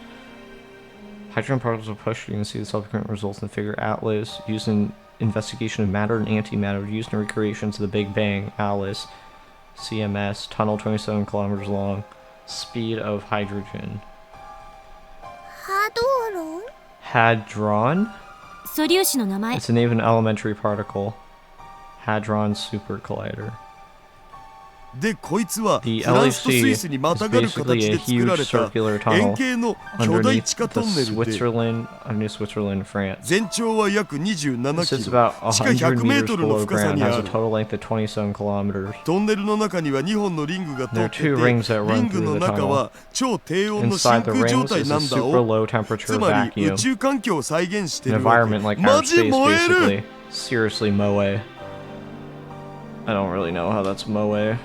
Hydrogen particles are pushed. You can see the subsequent results in Figure Atlas. Used in investigation of matter and antimatter. Used in recreations of the Big Bang. Alice. CMS. Tunnel 27 kilometers long. Speed of hydrogen. ハドロン Hadron? 素粒子の名前。 It's the name of an elementary particle. Hadron Super Collider. でこいつは The フランスとスイ LHC スにま is たがる basically 形 a で作ら huge れた circular 円 tunnel 形の巨大 underneath 地下 the トンネルで underneath Switzerland, France. 全長は約27 This キ is ロ about 地下 100 100メー meters トルの below 深さ ground. に Has あ a る total length of 27 kilometers. トンネルの中には2本のリングが通 There っ are て two て rings that リ run ング through の the 中 tunnel. は超低温の真 Inside the 空状 rings 態 is な a んだ super お low temperature つまり宇 vacuum. 宙環境を再現して An るわけ environment like マ outer ジ space, 燃える basically. Seriously, Moe. I don't really know how that's Moe.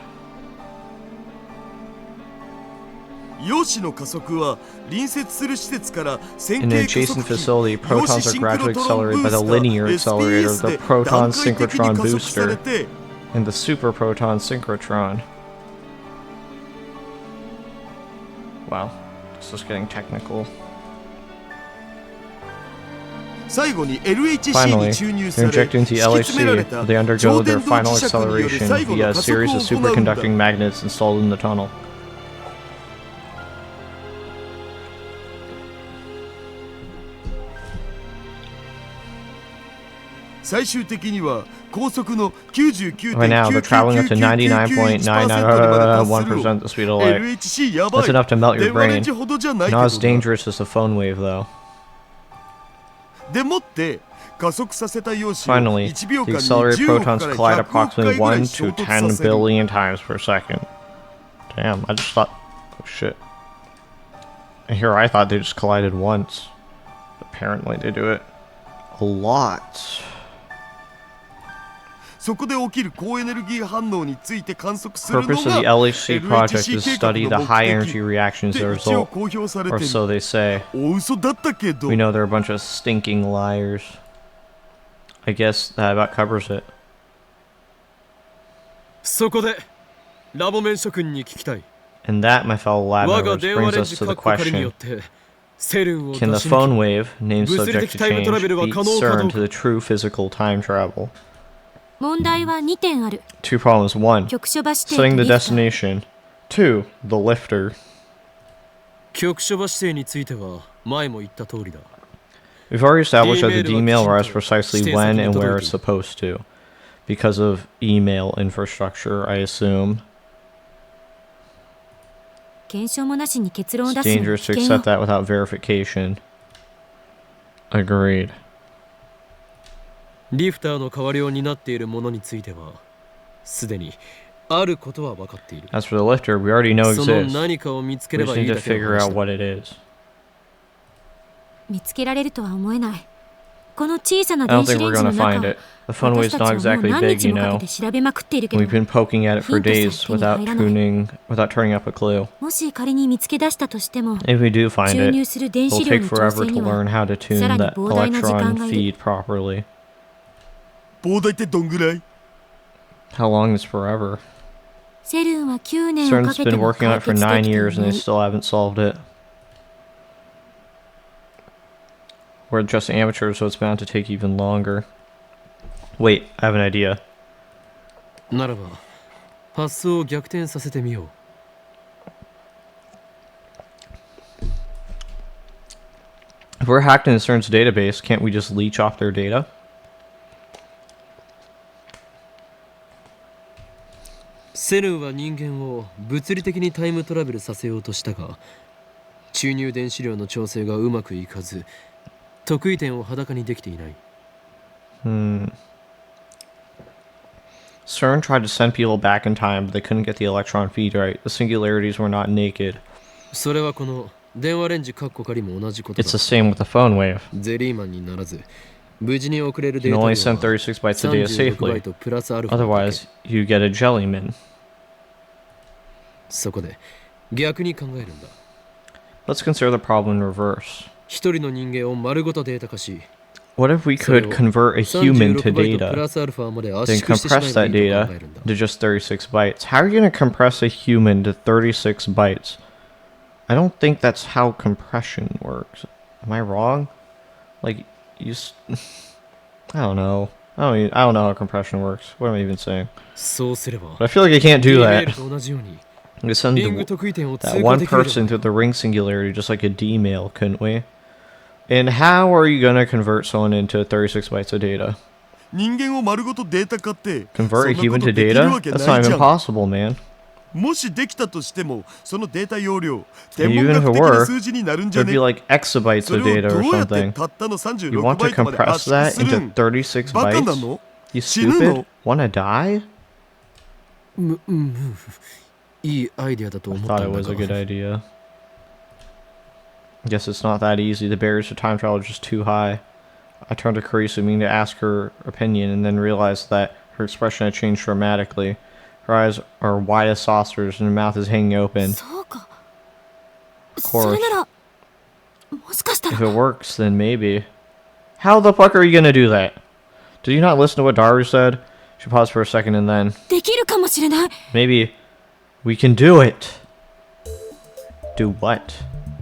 陽子の加速は隣接する施設から線 In an 形加 adjacent 速器 facility, 陽子 protons シ are ンクロ gradually トロン accelerated ブ by ー the スタ linear ー accelerator of SPS the で proton 段階的に synchrotron 加速され booster て and the super proton synchrotron. Wow, this is getting technical. 最後に LHC Finally, に注入 they're され injected into 敷き詰められ LHC. た They 超 undergo 電 their 導 final 磁石による acceleration 最後 via の a 加速 series を of 行うんだ superconducting magnets installed in the tunnel.最終的には高速の 99.99999% Right now, they're traveling up to 99.991% the speed of light. LHC やば That's い enough to melt your 電話レ brain. ンジほどじゃないけ Not ど as な dangerous as the phone wave, though. でもって加速させた陽子を Finally, 1秒 the 間に accelerated 10億 protons から collide 100億回 approximately ぐらい 1 衝 to 突さ 10 せる billion times per second. Damn, I just thought... Oh, shit. And here I thought they just collided once. Apparently they do it a lot. そこで起きる高エネルギー反応について観測するの Purpose of the が LHC project is LHC to study 計 the 画の high 目 energy 的 reactions で that 一応 result, 公表され or てる so they say. お嘘だったけど We know they're a bunch of stinking liars. I guess that about covers it. そこでラボメン諸君に聞きたい And that, my fellow lab 我が members, 電話 brings レン us ジ to カ the ッコ仮によ question. ってセルンを Can 出 the し抜 phone き wave, named subject to change, beat CERN to the true physical time travel? 問題は2点ある。 Two problems. One, 局所場指定 setting と the リフター。 destination. Two, the lifter. 局所場指定については前も言った通りだ。 We've already established that the D-mail D-mail arrives precisely when and where it's 指定先に届いている。 supposed to. Because of email infrastructure, I assume. 検証もなしに結論を It's 出すのは dangerous 危 to 険よ accept that without verification. Agreed. リフターの代わりを担っているものについてはすでにあることは分かっている。 As for the lifter, we already know その exists. 何かを見つけ We れば just い need い to だけの figure 話 out だ。 what it is. 見つけられるとは思えない。この小さな I don't 電子 think レ we're ンジ gonna の find 中 it. The phone 私 wave's た not ちはもう exactly 何 big, 日 you もか know. けて調べまくっているけど、 We've been poking at it for ヒントさえ days 手に入らない。 without turning up a clue. もし仮に見つけ出したとしても、 If we do find 注 it, 入する電 it'll 子量 take の調 forever 整 to には learn how to tune さらに that 膨大な時間 electron がいる。 feed properly. 膨大ってどんぐらい？ How long is forever? セルンは9年をか CERN's けて been も working on 解 it for 決で 9 years きてい and な they い。 still haven't solved it. We're just amateurs, so it's bound to take even longer. Wait, I have an idea. ならば発想を逆転させてみよう。 If we're hacked into CERN's database, can't we just leech off their data? セルンは人間を物理的にタイムトラベルさせようとしたが、注入電子量の調整がうまくいかず、得意点を裸にできていない。 CERN tried to send people back in time, but they couldn't get the electron feed right. The singularities were not naked. それはこの電話レンジカッコ仮も同じこと It's だ。 the same with the phone wave. ゼリーマンにならず、無事に送れる You デー can タ量 only は send 36 bytes of data 36バイ safely. トプラスアルファだけ。 Otherwise, you get a jellyman. そこで逆に考えるんだ。 Let's consider the problem in reverse. 一人の人間を丸ごとデータ化し、 What if we それ could を convert a human to 36バイトプ data, ラスアルファまで then 圧縮してしま compress えばい that いと考 data えるんだ。 to just 36 bytes? How are you going to compress a human to 36 bytes? I don't think that's how compression works. Am I wrong? Like, I don't know. I don't know how compression works. What am I even saying? そうすれば But I feel like I can't do メー that. ルと同じように We could send リング得意点を通 that 過 one できれば person through the ring singularity just like a D-mail, couldn't we? And how are you going to convert someone into 36 bytes of data? 人間を丸ごとデータ化って Convert a そんなこ human と to できる data? わけ That's ない not じ even ゃん。 possible, man. もしできたとしてもそのデータ容量 And 天文 even if 学 it 的な were, 数字になるんじゃ there'd ね be like exabytes そ of れを data ど or うやって something. たったの You 36 want バ to イトまで compress 圧縮 that する into ん 36バカな bytes? の You 死ぬ stupid? の Wanna die? いいアイデアだと I 思った thought ん it だ was a good が idea. Guess it's not that easy. The barriers to time travel are just too high. I turned to Karisu, meaning to ask her opinion, and then realized that her expression had changed dramatically. Her eyes are wide as saucers, and her mouth is hanging open. そうか。 Of そ course. れなら、もしかしたら If it works, then maybe. How the fuck are you gonna do that? Did you not listen to what Daru said? She paused for a second and then, できるかもしれない。 maybe we can do it. Do what?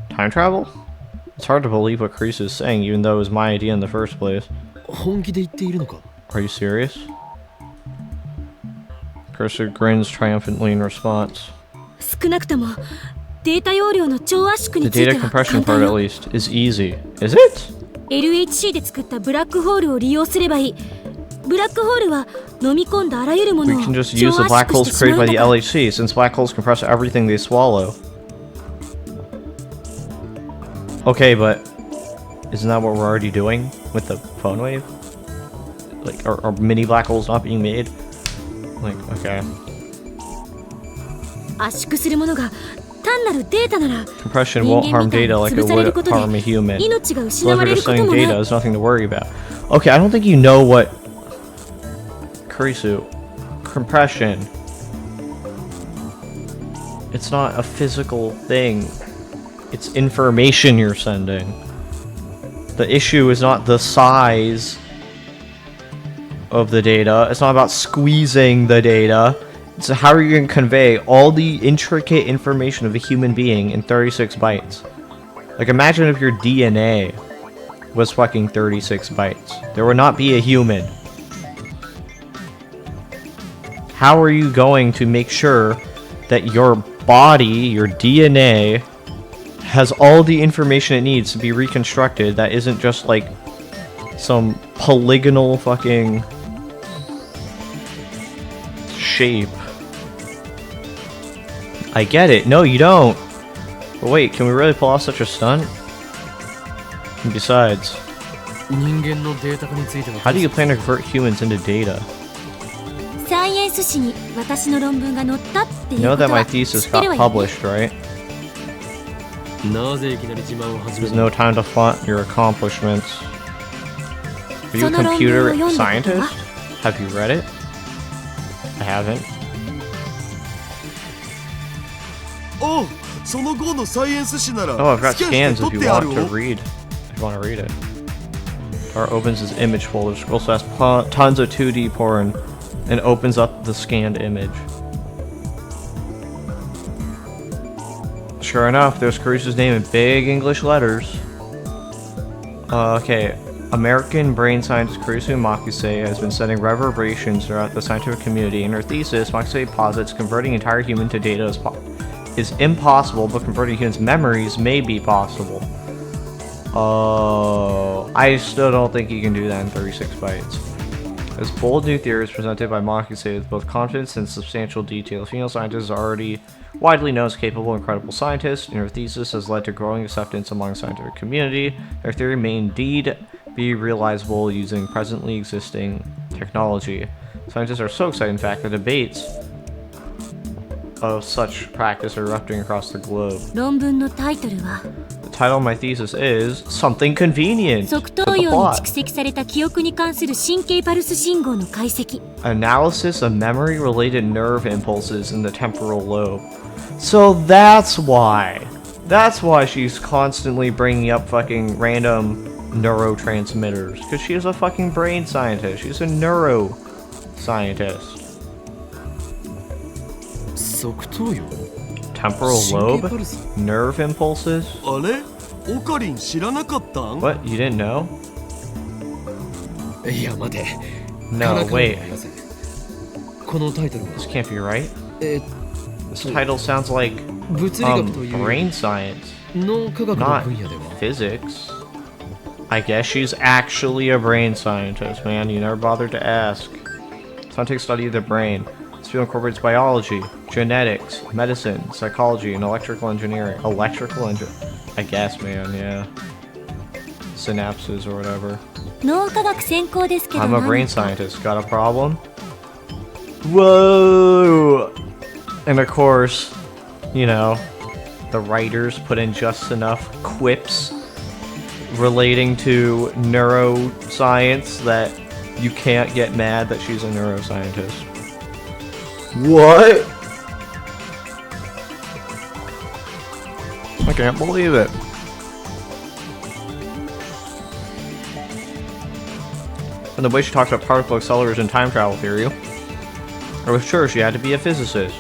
Time travel? It's hard to believe what Karisu is saying, even though it was my idea in the first place. 本気で言っているのか。 Are you serious? Karisu grins triumphantly in response. 少なくともデータ容量の超圧縮 The について data は compression 簡 part, 単 at よ。 least, is easy. Is it? LHC で作ったブラックホールを利用すればいい。ブラックホールは飲み込んだあらゆるも We のを can just 超 use the 圧 black 縮し holes てしま created うん by だ the から。 LHC, since black holes compress everything they swallow. Okay, but isn't that what we're already doing with the phone wave? Like, are mini black holes not being made? Like, okay. 圧縮するものが単なるデータなら Compression 人 won't 間 harm みたいに data like 潰 it される would ことで harm a human. 命が So 失 if わ we're れる just こと sending もない。 data, there's nothing to worry about. Okay, I don't think you know what... Kurisu. Compression. It's not a physical thing. It's information you're sending. The issue is not the size of the data. It's not about squeezing the data. It's how are you going to convey all the intricate information of a human being in 36 bytes. Like, imagine if your DNA was fucking 36 bytes. There would not be a human. How are you going to make sure that your body, your DNA, has all the information it needs to be reconstructed that isn't just like some polygonal fucking shape? I get it. No, you don't. But wait, can we really pull off such a stunt? And besides, 人間のデータ化については how do you plan to convert humans into data? サイエンス誌に私の論文が載ったってい You う know こと that my は知 thesis ってる got わよね published, right? なぜいきなり自慢を始め There's た no の time to flaunt your accomplishments. Are you a その論文を computer 読んだこと scientist? は Have you read it? I haven't. おう、その号のサイエンス誌なら Oh, I've got スキャンして scans 撮 if っ you てあ want る to よ。 read. If you want to read it. Or opens his image folder, scrolls past tons of 2D porn, and opens up the scanned image. Sure enough, there's Caruso's name in big English letters. Okay. American brain scientist Caruso Makise has been sending reverberations throughout the scientific community. In her thesis, Makise posits converting entire human to data is impossible, but converting humans' memories may be possible. Oh, I still don't think you can do that in 36 bytes. This bold new theory is presented by Makise with both confidence and substantial detail. Female scientists are already widely known as capable and credible scientists, and her thesis has led to growing acceptance among the scientific community. Her theory may indeed be realizable using presently existing technology. Scientists are so excited, in fact, that debates of such practice are erupting across the globe. 論文のタイトルは The title of my thesis is Something Convenient. 側 But 頭 the 葉に plot. 蓄積された記憶に関する神経パルス信号の解析 Analysis of memory-related nerve impulses in the temporal lobe. So that's why. That's why she's constantly bringing up fucking random neurotransmitters. Because she is a fucking brain scientist. She's a neuroscientist. 側頭葉 Temporal 神経 lobe? パルス Nerve impulses? あれオカリン知らなかったん？ What? You didn't know? いや待て No, からかうの wait. はよせこのタイトルは This can't be right. え This title sounds like 物理学という brain science, 脳科学の not 分野では physics. I guess she's actually a brain scientist, man. You never bothered to ask. Scientific study of the brain. This field incorporates biology, genetics, medicine, psychology, and electrical engineering. I guess, man, yeah. Synapses or whatever. 脳科学専攻ですけど I'm a 何 brain か scientist. Got a problem? Whoa! And of course, you know, the writers put in just enough quips relating to neuroscience that you can't get mad that she's a neuroscientist. What? I can't believe it. And the way she talks about particle accelerators and time travel theory, I was sure she had to be a physicist.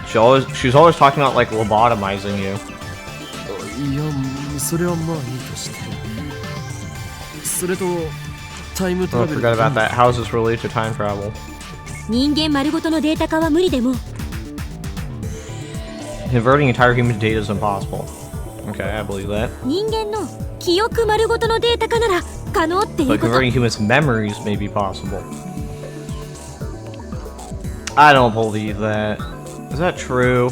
She's always talking about like lobotomizing you. いやそれはまあいいとしてそれとタイムト Oh, ラベル forgot about that. How is this related to time travel? 人間丸ごとのデータ化は無理でも Converting entire human data is impossible. Okay, I believe that. 人間の記憶丸ごとのデータ化なら可能っていう But こと converting humans' memories may be possible. I don't believe that. Is that true?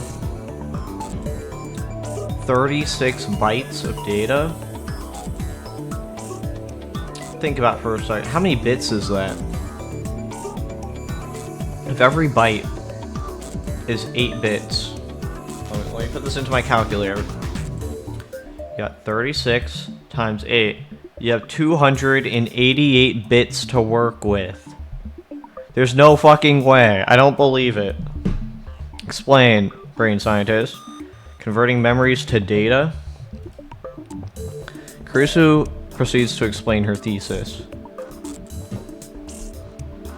36 bytes of data? Think about it for a second. How many bits is that? If every byte is 8 bits. Let me put this into my calculator. You got 36 times 8. You have 288 bits to work with. There's no fucking way. I don't believe it. Explain, brain scientist. Converting memories to data? Caruso proceeds to explain her thesis.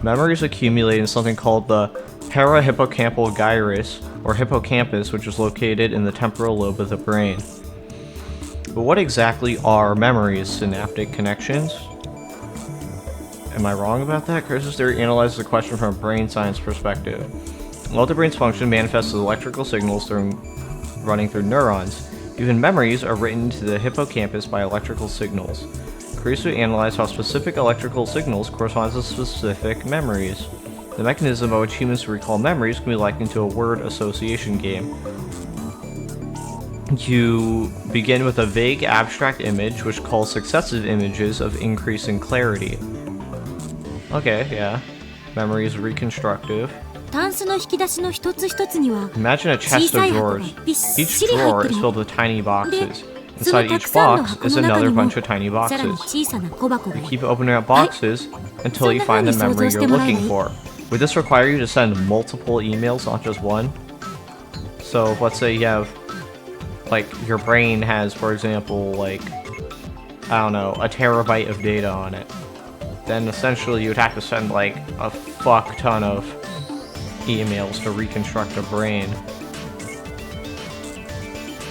Memories accumulate in something called the parahippocampal gyrus, or hippocampus, which is located in the temporal lobe of the brain. But what exactly are memories? Synaptic connections? Am I wrong about that? Chris' theory analyzes the question from a brain science perspective. While the brain's function manifests as electrical signals running through neurons, even memories are written into the hippocampus by electrical signals. Kurisu analyzed how specific electrical signals correspond to specific memories. The mechanism by which humans recall memories can be likened to a word association game. You begin with a vague abstract image which calls successive images of increasing clarity. Okay, yeah. Memory is reconstructive. タンスの引き出しの一つ一つには Imagine a chest of drawers. Each drawer is filled with tiny boxes. Inside each box is another bunch of tiny さらに boxes. 小さな小箱が You keep opening up boxes until you find the memory you're looking for. Would this require you to send multiple emails, not just one? So let's say you have, like, your brain has, for example, like, I don't know, a terabyte of data on it. Then essentially you would have to send, like, a fuck ton of emails to reconstruct a brain.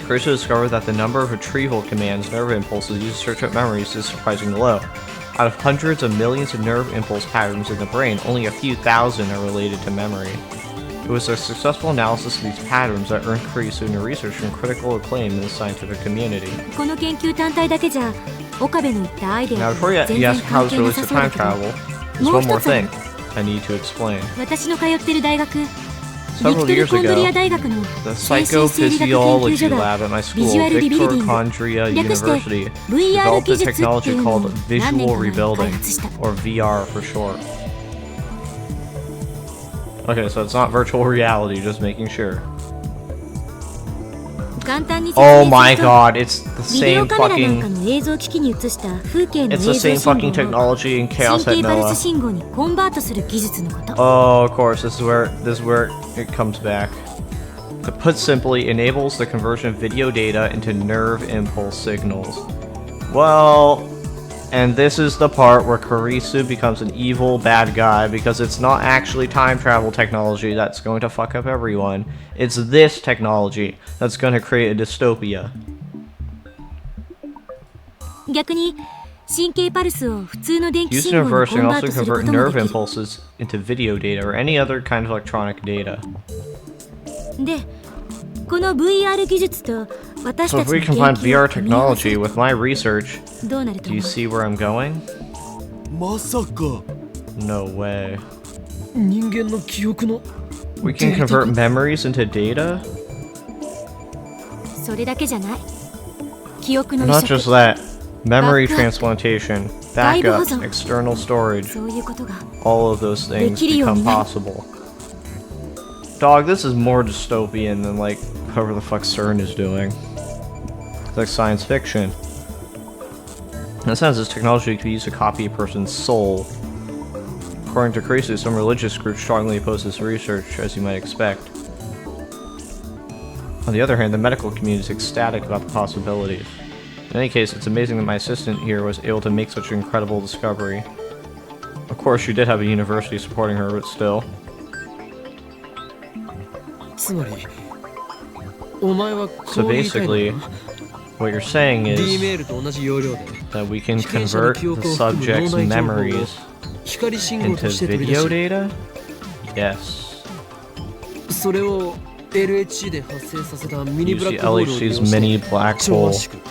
Kurisu discovered that the number of retrieval commands, nerve impulses used to search out memories is surprisingly low. Out of hundreds of millions of nerve impulse patterns in the brain, only a few thousand are related to memory. It was a successful analysis of these patterns that earned Kurisu and her research critical acclaim in the scientific community. この研究単体だけじゃ岡部の言ったアイデ Now ア before は you 全 ask 然 how 関 this 係な relates さ to そうだ time けど travel, there's one more thing I need to explain. 私の通ってる大学ビク Several トル years コンドリア ago, 大学の the 精神生理学研究 psychophysiology 所が lab at my ビ school, ジュアルリビルディング Victor Kondria 略して University, VR developed 技 a 術ってい technology うのを called 何年 visual か前に開 rebuilding, 発した or VR for short. Okay, so it's not virtual reality, just making sure. 簡単に説 Oh 明 my すると god, it's the ビデオ same カメラなんか fucking... の映像機器に映した風景の映 It's 像 the 信 same fucking 号を technology in Chaos 神 at 経パル Noah. ス信号にコンバートする技術のこと Oh, of course, this is where it comes back. To put simply, enables the conversion of video data into nerve impulse signals. Well, and this is the part where Kurisu becomes an evil bad guy because it's not actually time travel technology that's going to fuck up everyone. It's this technology that's going to create a dystopia. 逆に神経パルスを普通の電気 Used 信 in 号に reverse, コ you ン can バー also トするこ convert とも nerve できる impulses into video data or any other kind of electronic data. でこの VR 技術と私 So た if ち we の研 combine 究を VR 組み合わせ technology る with my research, とどうなると do 思 you う see where I'm going? まさか No way. 人間の記憶の We can convert memories into data? それだけじゃない記憶の移 Not 植 just that. Memory Backup. transplantation, 外部保 backup, 存 external storage, そういうことが all of those things できるよう become になる possible. Dog, this is more dystopian than like whoever the fuck CERN is doing. It's like science fiction. In a sense, this technology could be used to copy a person's soul. According to Kurisu, some religious groups strongly oppose this research, as you might expect. On the other hand, the medical community is ecstatic about the possibilities. In any case, it's amazing that my assistant here was able to make such an incredible discovery. Of course, she did have a university supporting her, but still. つまりお前は So こう言いたいの basically, か what you're saying な D is メールと同じ要領で that we can 被験者の convert 記憶 the を含む subject's 脳内情報を memories 光信号 into として取り出 video し data? Yes. それを LHC で発生させたミニ Use ブラ the ックホールを利用 LHC's して mini black 超 hole. 圧縮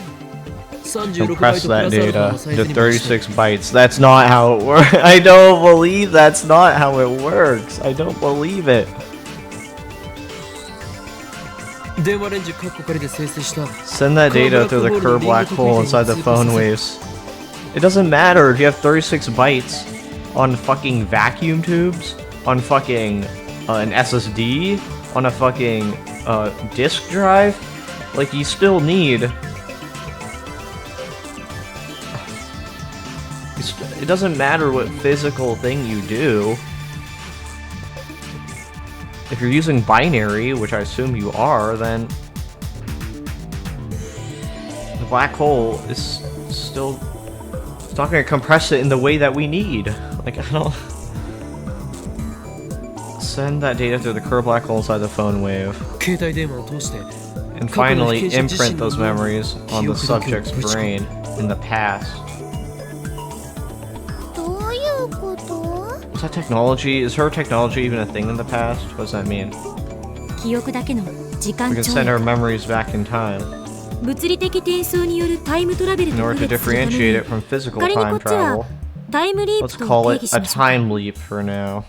36バイ Compress トプラ that スアルファ data のサイ to ズに増して 36 bytes. That's not how it works. I don't believe that's not how it works. I don't believe it. 電話レンジカッコ仮で生成した Send that data through the curved black hole inside the phone waves. It doesn't matter if you have 36 bytes on fucking vacuum tubes, on fucking an SSD, on a fucking disk drive. Like, you still need... It doesn't matter what physical thing you do. If you're using binary, which I assume you are, then the black hole is still... It's not going to compress it in the way that we need. Like, I don't... Send that data through the curved black hole inside the phone wave. 携帯電話を通して And finally imprint those memories on the subject's brain in the past. どういうこと？ Is that technology? Is her technology even a thing in the past? What does that mean? 記憶だけの時間 We can 長 send our や memories back in time 物理的転送によるタイムトラベル in と order 区 to 別するため differentiate に it from physical 仮にこ time っちは travel. タイムリー Let's プと call 定 it 義し a ましょう。 time leap for now.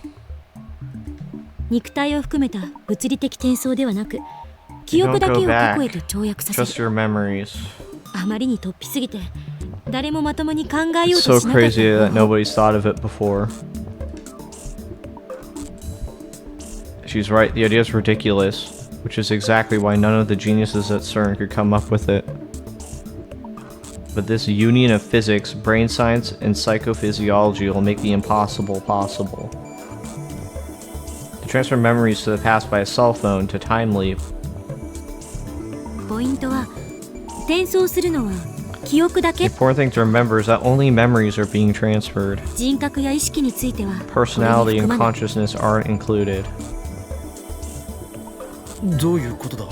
肉体を含めた物理的転送ではなく記 You 憶 don't だけ go を過去へ back, と跳躍させ just る。 your memories. あまりに突飛すぎて誰もまともに考えよう It's と so しなかった crazy that 方法。 nobody's thought of it before. She's right, the idea is ridiculous, which is exactly why none of the geniuses at CERN could come up with it. But this union of physics, brain science, and psychophysiology will make the impossible possible. To transfer memories to the past by a cell phone to time leap. ポイントは転送するのは記憶だ The け。 important thing to remember is that only memories are being transferred. 人格や意識については Personality これに and 含まない。 consciousness aren't included. どういうことだ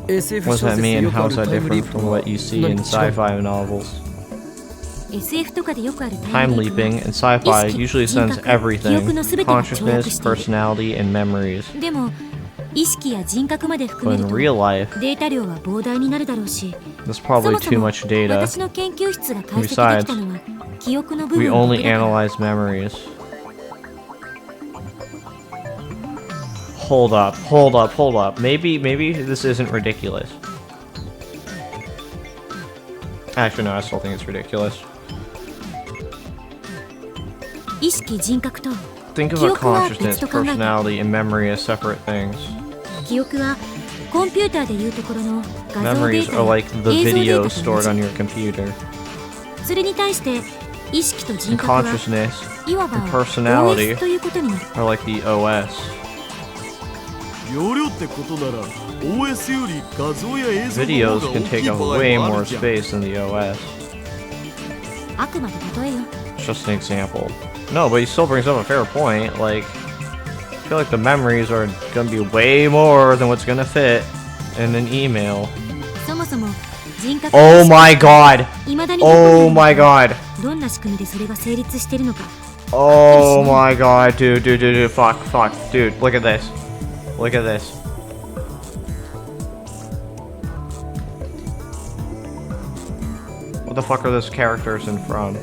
SF What does 小 that 説で mean? よくあ How る is that タイムリ different ープ from とは what you see 何 in か違う sci-fi novels? SF とかでよくある Time タイムリープ leaping は in sci-fi 意識、 usually 人 sends 格、記憶 everything の全てが跳躍 consciousness, している。 personality, and memories. でも意識や人格まで含 But め in ると real life, データ量は膨大になるだろうし、 there's そ probably もそ too も much data. 私の研究室が解析できたのは記憶の部 We 分だ only けだから。 analyze memories. Hold up, hold up, hold up. Maybe this isn't ridiculous. Actually, no, I still think it's ridiculous. 意識、人格と Think of 記 a 憶は consciousness, 別と考えた。 personality, and memory as separate things. 記憶はコンピューターでいうところの画像デ Memories ータ are や like the 映像デー video タと stored 同 on じ。 your computer. それに対して意識と人 And 格は consciousness いわば and personality OS ということになる。 are like the OS. 容量ってことなら OS より画像や映像の Videos 方が can 大き take い up 場合 way もあ more るじゃん。 space than the OS. あくまで例えよ。 It's just an example. No, but he still brings up a fair point. Like, I feel like the memories are gonna be way more than what's gonna fit in an email. そもそも人格 Oh my god! いまだに残ってい Oh る my god! どんな仕組みでそれが成立しているのか。 Oh my god, dude, fuck, dude, look at this. Look at this. What the fuck are those characters in from?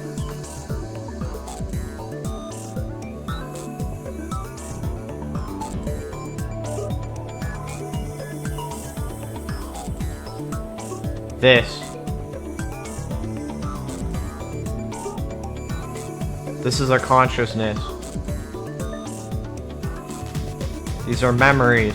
This. This is a consciousness. These are memories.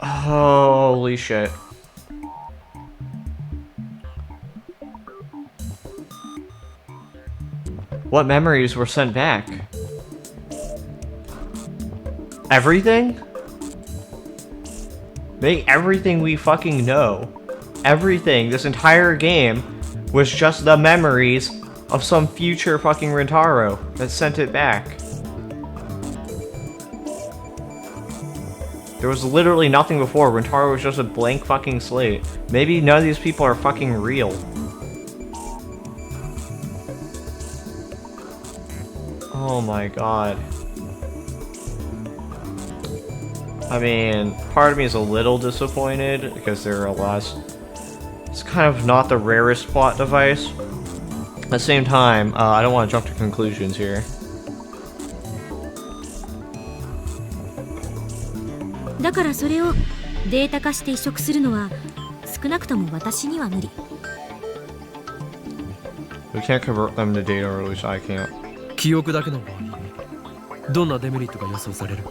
Holy shit. What memories were sent back? Everything? Make everything we fucking know. Everything. This entire game was just the memories of some future fucking Rintaro that sent it back. There was literally nothing before. Rintaro was just a blank fucking slate. Maybe none of these people are fucking real. Oh my god. I mean, part of me is a little disappointed because there are a lot. It's kind of not the rarest plot device. At the same time, I don't want to jump to conclusions here. だからそれをデータ化して移植するのは少なくとも私には無理。 We can't convert them to data, or at least I can't. 記憶だけの場合どんなデメリットが予想される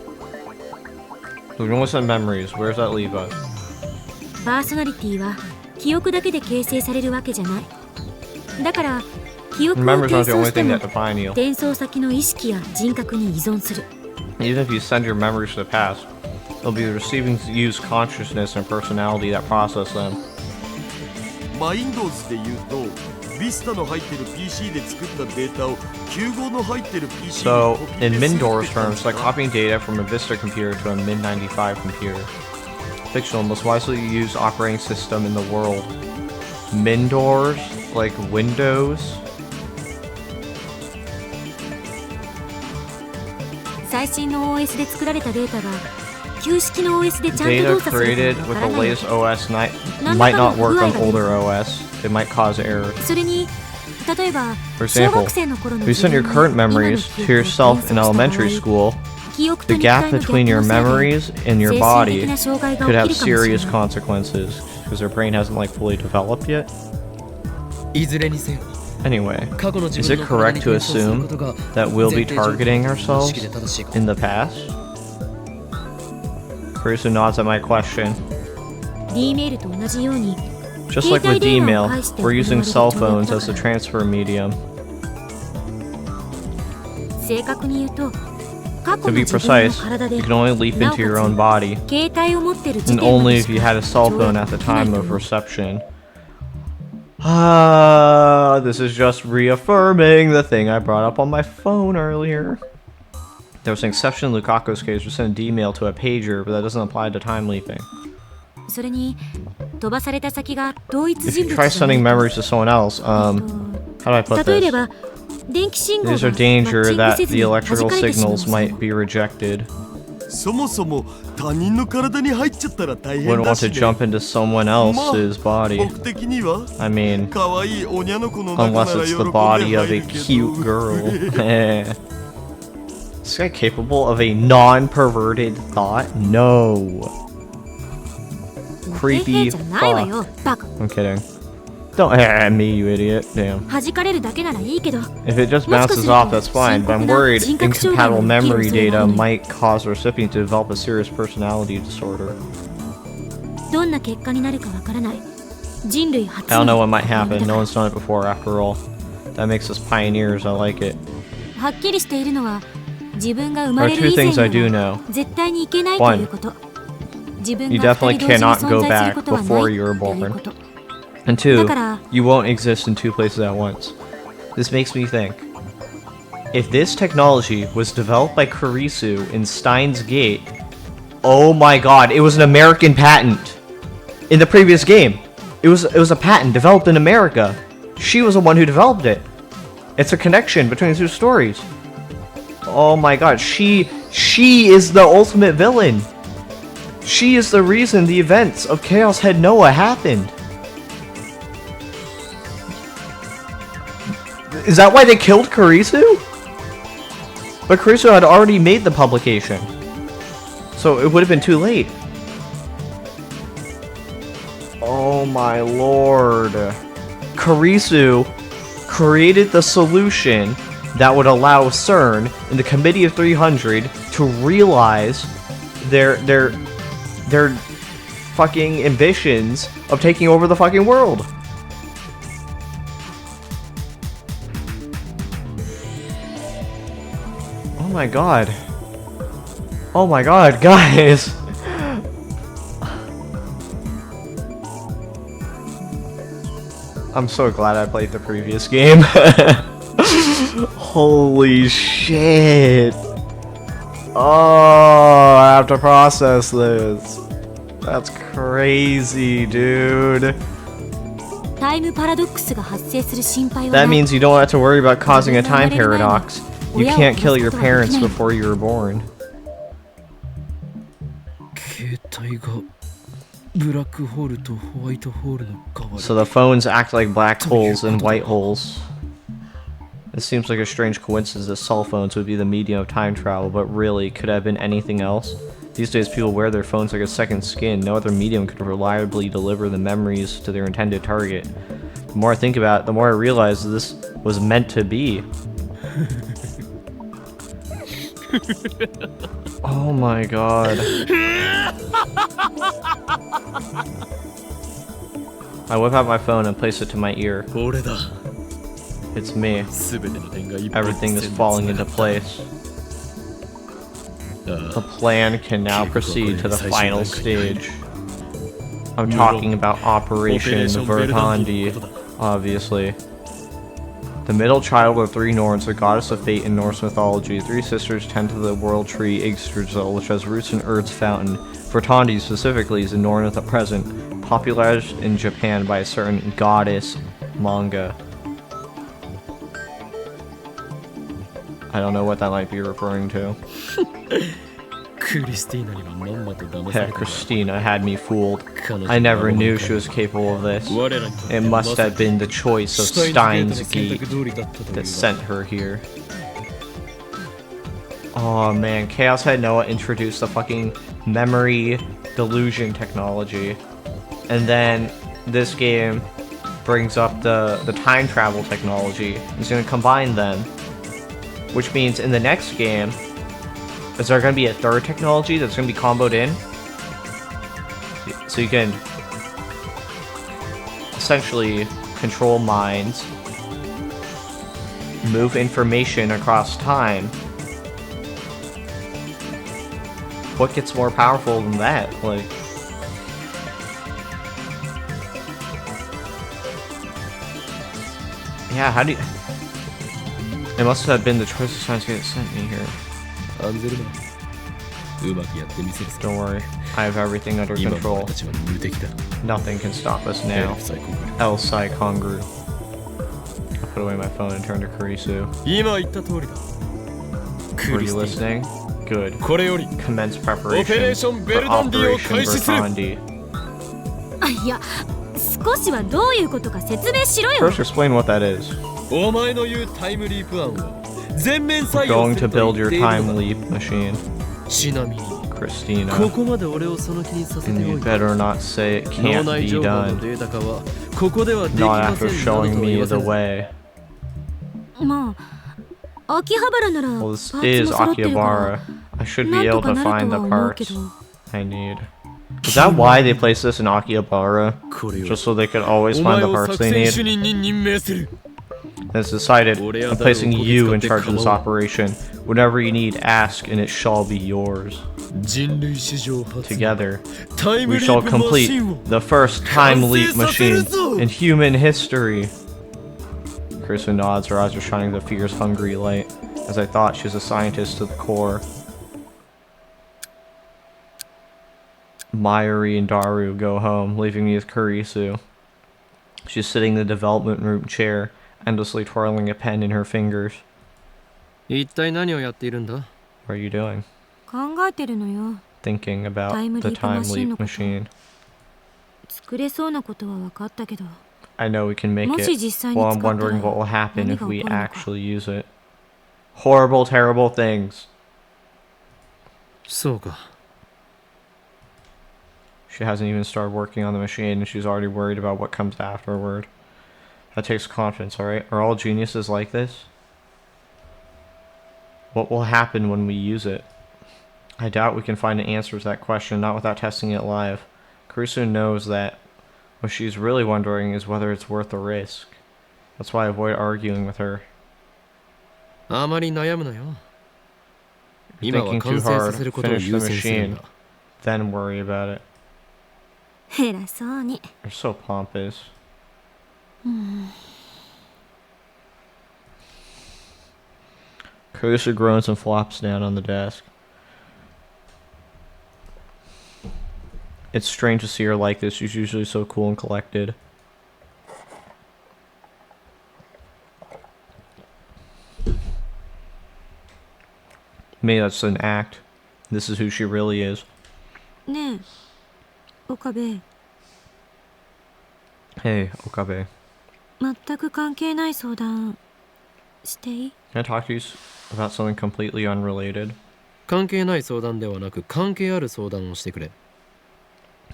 So we only send memories. Where does that leave us? パーソナリティは記憶だけで形成されるわけじゃない。だから記憶を Memories 転 aren't the 送 only して thing も that define you. 転送先の意識や人格に依存する。 Even if you send your memories to the past, they'll be receiving used consciousness and personality that process them. Windows で言うと Vista の入ってる PC で作ったデータを95の入ってる PC に So, コピ in ペする Mindor's って感 terms, じ like か copying data from a Vista computer to a Min-95 computer. Fictional, most widely used operating system in the world. Mindor's, like Windows. 最新の OS で作られたデータが旧式の OS でちゃんと Data 動作する created か with わ the からないわ latest け。 OS might not work on older OS. It might cause error. それに例えば For 小 example, 学生の頃の if you 自 send 分 your に current 今の memories 記 to 憶を yourself in 転送した場合 elementary school, 記憶と the 肉体 gap の between ギャ your ップのせいで memories and your 精神 body 的な障害が could have 起きるかもしれ serious ない。 consequences because their brain hasn't like fully developed yet. いずれにせよ Anyway, 過去の自 is 分 it の体 correct に to 転送する assume ことが that we'll be 前提条件 targeting と ourselves 意識で正しいか in the past? Kurisu nods at my question. D メールと同じように Just like with email, we're using cell phones as a transfer medium. 正確に言うと過去 To の be 自分の precise, 体で you can only leap なお into か your own つ body, 携帯を持ってる時 and 点ま only で if し you か had a cell 上 phone 映 at the できない time と of 思う。 reception. This is just reaffirming the thing I brought up on my phone earlier. There was an exception in Lukaku's case, which sent an email to a pager, but that doesn't apply to time leaping. それに飛ばされた先が同一 If 人 you 物 try じゃな sending い memories to someone else, how do I put 例えれ this? ば電気信号が There's マ a ッチン danger グ that せず the に弾 electrical かれてしまう signals might be rejected. そもそも他人の体に入っちゃったら大 Wouldn't 変 want だ to し、ね、 jump into someone else's body. 僕的には I mean, 可愛いおにゃの子の中な unless ら it's 喜ん the で body 入 of a るけど cute girl. Is this guy capable of a non-perverted thought? No. 底 Creepy 辺じゃないわ fuck. よバカ。 I'm kidding. Don't me, you idiot. Damn. 弾かれるだけならいいけど If it just bounces off, that's fine, but I'm worried incompatible memory data might cause the recipient to develop a serious personality disorder. どんな結果になるかわからない。人類初 I don't know の what might happen. だ No か one's done it before, after all. That makes us pioneers. I like it. らはっきりしているのは自分が生 There ま are れ two る以前 things I に do は know. 絶対にいけないということ。自分 You が definitely 二人同時に cannot 存 go 在する back ことはない before you were という born. こと。 And two, だから you won't exist in two places at once. This makes me think. If this technology was developed by Kurisu in Steins Gate, oh my god, it was an American patent. In the previous game, it was a patent developed in America. She was the one who developed it. It's a connection between the two stories. Oh my god, she is the ultimate villain. She is the reason the events of Chaos Head Noah happened. Is that why they killed Kurisu? But Kurisu had already made the publication. So it would have been too late. Oh my lord. Kurisu created the solution that would allow CERN and the Committee of 300 to realize their fucking ambitions of taking over the fucking world. Oh my god. Oh my god, guys. I'm so glad I played the previous game. Holy shit. Oh, I have to process this. That's crazy, dude. タイムパラドックスが発生する心配は That ない。 means you don't have to worry about causing a time paradox. You can't kill your parents before you were born. 携帯がブラックホールとホワイトホールの代わり So the phones act like black holes and white holes. It seems like a strange coincidence that cell phones would be the medium of time travel, but really, could it have been anything else? These days, people wear their phones like a second skin. No other medium could reliably deliver the memories to their intended target. The more I think about it, the more I realize this was meant to be. Oh my god. I whip out my phone and place it to my ear. これだ It's me. 全ての点が一本 Everything is 線で falling 繋が into った place. あ The あ plan can now proceed to the final stage. I'm talking about Operation Verdandi, obviously. The middle child of three Norns, the goddess of fate in Norse mythology. Three sisters tend to the world tree Yggdrasil, which has roots in Earth's fountain. Verdandi specifically is a Norn of the present, popularized in Japan by a certain goddess manga. I don't know what that might be referring to. Yeah, Christina had me fooled. I never knew she was capable of this. It must have been the choice of Steins Gate that sent her here. Oh man, Chaos Head Noah introduced the fucking memory delusion technology. And then this game brings up the time travel technology. He's gonna combine them. Which means in the next game, is there going to be a third technology that's going to be comboed in? So you can essentially control minds, move information across time. What gets more powerful than that? Like, yeah, how do you... It must have been the choice of science that sent me here. Don't worry, I have everything under control. Nothing can stop us now. El Sai Kongru. I put away my phone and turned to Kurisu. Were you listening? Good. Commence preparation for Operation Verdandi. いや、少しはどういうことか説明しろよ。 First, explain what that is. お前の言うタイムリープ案を全面 We're 採用 going す to ると build 言っ your ている time のだ leap machine. ちなみに Christina. ここまで俺をその気にさせて And お you いて better not say it 脳 can't 内 be 情報の done. データ化はここではでき Not ませ after んなど showing と言 me わ the せず way. まあ、秋葉原なら Well, パ this ーツ is も揃ってるから Akihabara. I should な be ん able とか to なる find と the は思うけ parts ど I need. Is that why they placed this in Akihabara? これを Just so they could always お find 前 the を parts 作 they 戦 need? 主任に任命する And it's decided, I'm placing you in charge of this operation. Whatever you need, ask, and it shall be yours. 人類史上初 Together, タイム we リ shall ープマシ complete ンを the first time leap machine in human history. Kurisu nods, her eyes are shining with a fierce, hungry light. As I thought, she's a scientist to the core. Mayuri and Daru go home, leaving me with Kurisu. She's sitting in the development room chair, endlessly twirling a pen in her fingers. 一体何をやっているんだ What are you doing? 考えてるのよ。 Thinking about Time the leap time machine leap のこと。 machine. 作れそうなことは分かったけど I know we can make も it. し実際に Well, 使 I'm ったら wondering what will happen 何 if が we 起こるのか。 actually use it. Horrible, terrible things. そうか She hasn't even started working on the machine and she's already worried about what comes afterward. That takes confidence, alright? Are all geniuses like this? What will happen when we use it? I doubt we can find an answer to that question, not without testing it live. Kurisu knows that what she's really wondering is whether it's worth the risk. That's why I avoid arguing with her. あまり悩むなよ You're 今は thinking 完 too 成さ hard. せることを Finish the 優先するん machine, だ then worry about it. 偉そうに You're so pompous. Kurisu groans and flops down on the desk. It's strange to see her like this. She's usually so cool and collected. Maybe that's an act. This is who she really is. ねえ岡部 Hey, Okabe. 全く関係ない相談していい Can I talk to you about something completely unrelated? 関係ない相談ではなく関係ある相談をしてくれ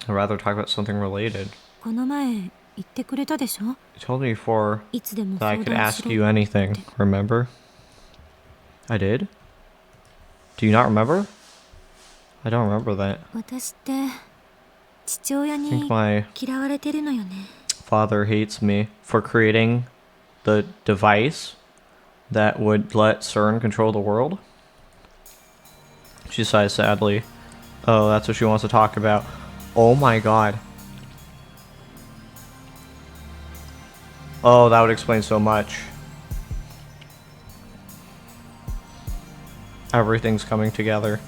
I'd rather talk about something related. この前言ってくれたでしょ You told me before いつでも that I 相 could 談し ask ろ you anything. Remember? I did? Do you not remember? I don't remember that. 私って父親 I に think my 嫌われてるのよね father hates me for creating the device that would let CERN control the world. She sighs sadly. Oh, that's what she wants to talk about. Oh my god. Oh, that would explain so much. Everything's coming together.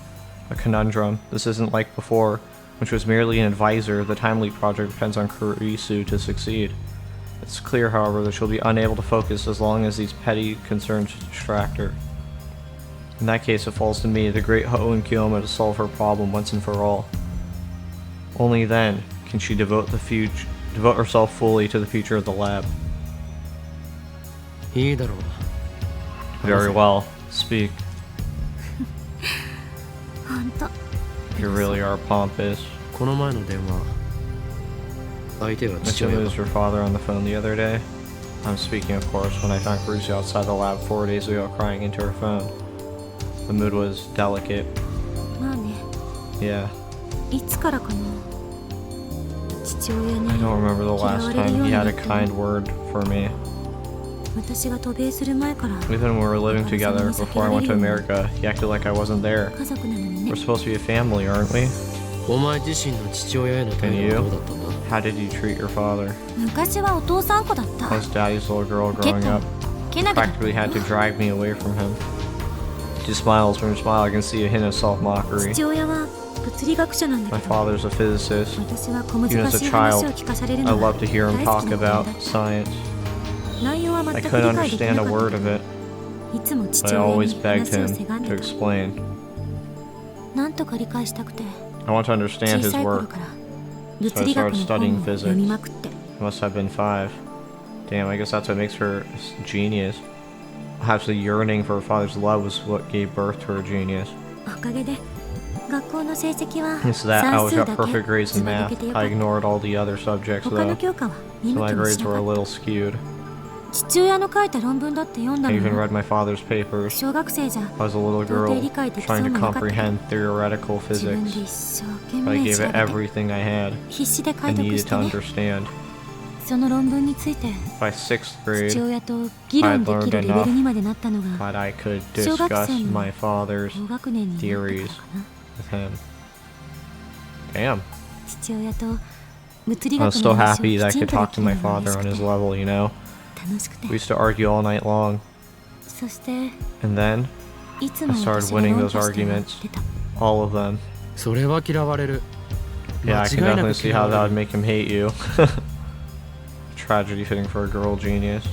A conundrum. This isn't like before, which was merely an advisor. The Timely project depends on Kurisu to succeed. It's clear, however, that she'll be unable to focus as long as these petty concerns distract her. In that case, it falls to me, the great Hoenn Kyoma, to solve her problem once and for all. Only then can she devote herself fully to the future of the lab. いいだろう。 Very well. Speak. 本当 You really are pompous. この前の電話、相手は Did 父 you 親だ lose your father on the phone the other day? I'm speaking, of course, when I found Kurusu outside the lab 4 days ago crying into her phone. The mood was delicate. まあね Yeah. いつからかな父親に I don't remember the last time he had a kind word for me. 私が渡米する前から Even when we were living together before I went to America, he acted like I wasn't there. 家族なのにね We're supposed to be a family, aren't we? お前自身の父親への態 And 度は you? どうだったんだ？ How did you treat your father? 昔はお父さん子だった I was daddy's little girl 結 growing 構 up. けなげだ Practically had to drag me away from him. She smiles. From her smile, I can see a hint of self-mockery. 父親は物理学者なんだ My けど father's a physicist. 私は小 Even 難 as し a い話を child, 聞かされる I のが love to hear him 大好 talk きな about ことだった science. 内容は I 全く couldn't 理解できな understand か a った word of け it, どいつも but 父 I 親 always に begged 話を him せがん to でた explain. なんとか理解したくて I want to understand 小 his さい頃 work. から物理学の本を読みまくって He must have been 5. Damn, I guess that's what makes her a genius. Perhaps the yearning for her father's love was what gave birth to her genius. おかげで学校の成績は It's that I 算 was 数 got だけ perfect grades ず in ば抜 math. けてよか I った ignored all the other subjects 他の though, 教科は見 so 向 my きもし grades な were か a っ little skewed. た父親の書いた論文だって読んだ I の even よ read my father's papers. 小学生じゃ I was a little 到 girl 底理解できそう trying も to なかったけど comprehend theoretical 自分で physics. 一生懸 But I 命 gave 調 it べて everything I had 必死で and 解読 needed して to ね understand. その論文について By 6th 父 grade, 親と議論できるレベルにまでなったのが but I could 小学 discuss 生の my father's 高学年になってから theories かな with him. Damn. 父親と物理 I 学 was の so 話を happy that I きちん could とで talk き to る my のが father 嬉 on しく his て level, you know? 楽しくて We used to argue all night long, そして and then いつも I started 私が winning 論 those 破してや arguments. ってた all of them. それは嫌われる。 Yeah, I 間 can 違いな definitely く see 嫌 how わ that れ would る。 make him hate you. Tragedy fitting for a girl genius.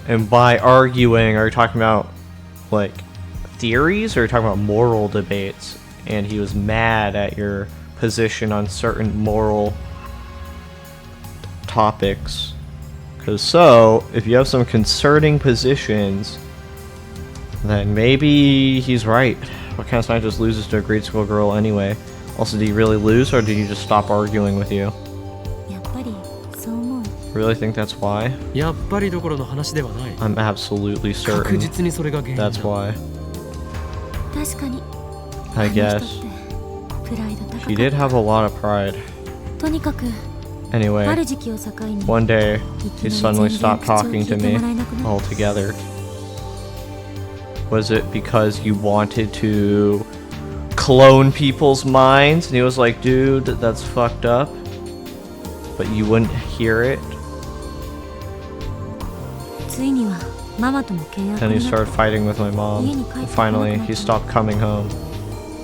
And by arguing, are you talking about like theories, or are you talking about moral debates? And he was mad at your position on certain moral topics. Because so, if you have some concerning positions, then maybe he's right. What kind of scientist loses to a grade school girl anyway? Also, did he really lose, or did he just stop arguing with you? やっぱりそう思う Really think that's why? やっぱりどころの話ではない。 I'm absolutely 確 certain 実にそれが原因だ。 that's why. 確かに I あの人 guess. ってプライド高か He っ did た have a lot of pride. とにかくあ Anyway, る時期を境に one day, い he き suddenly なり全然 stopped 口を talking 聞 to いて me もらえなくなった altogether. Was it because you wanted to clone people's minds? And he was like, dude, that's fucked up. But you wouldn't hear it. ついにはママとも契約 Then he になっ started fighting with my mom. And finally, he stopped coming home.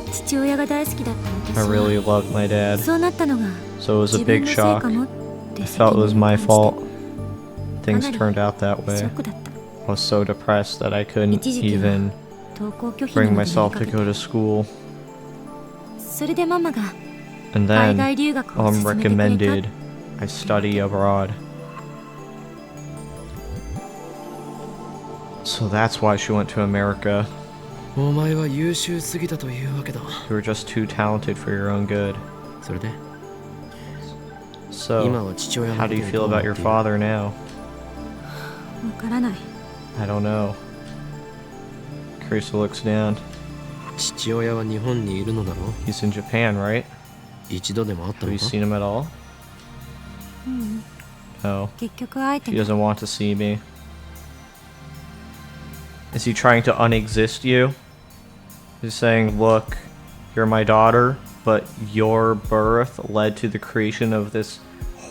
た父親が大好きだった I 私 really は loved my dad. そうなったのが So it was a 自分 big のせい shock. かもって I felt it was my 責任を fault. 感 Things じて turned out that シ way. ョックだった I was so depressed that I couldn't 一時期は even 登校拒否に bring までなり myself か to けて go to school. それでママが And 海 then 外留学を I'm 勧めてくれた recommended I study abroad. So that's why she went to America. お前は優秀すぎたというわけだ。 You were just too talented for your own good. それで、 So, 今は父親の how こと do you を feel どう思 about ってい your る？ father now? わからない I don't know. Carissa looks down. 父親は日本にいるのだろう？ He's in Japan, right? 一度でも会った Have の you か？ seen him at all? うん No. 結局会えて He ない doesn't want to see me. Is he trying to unexist you? He's saying, look, you're my daughter, but your birth led to the creation of this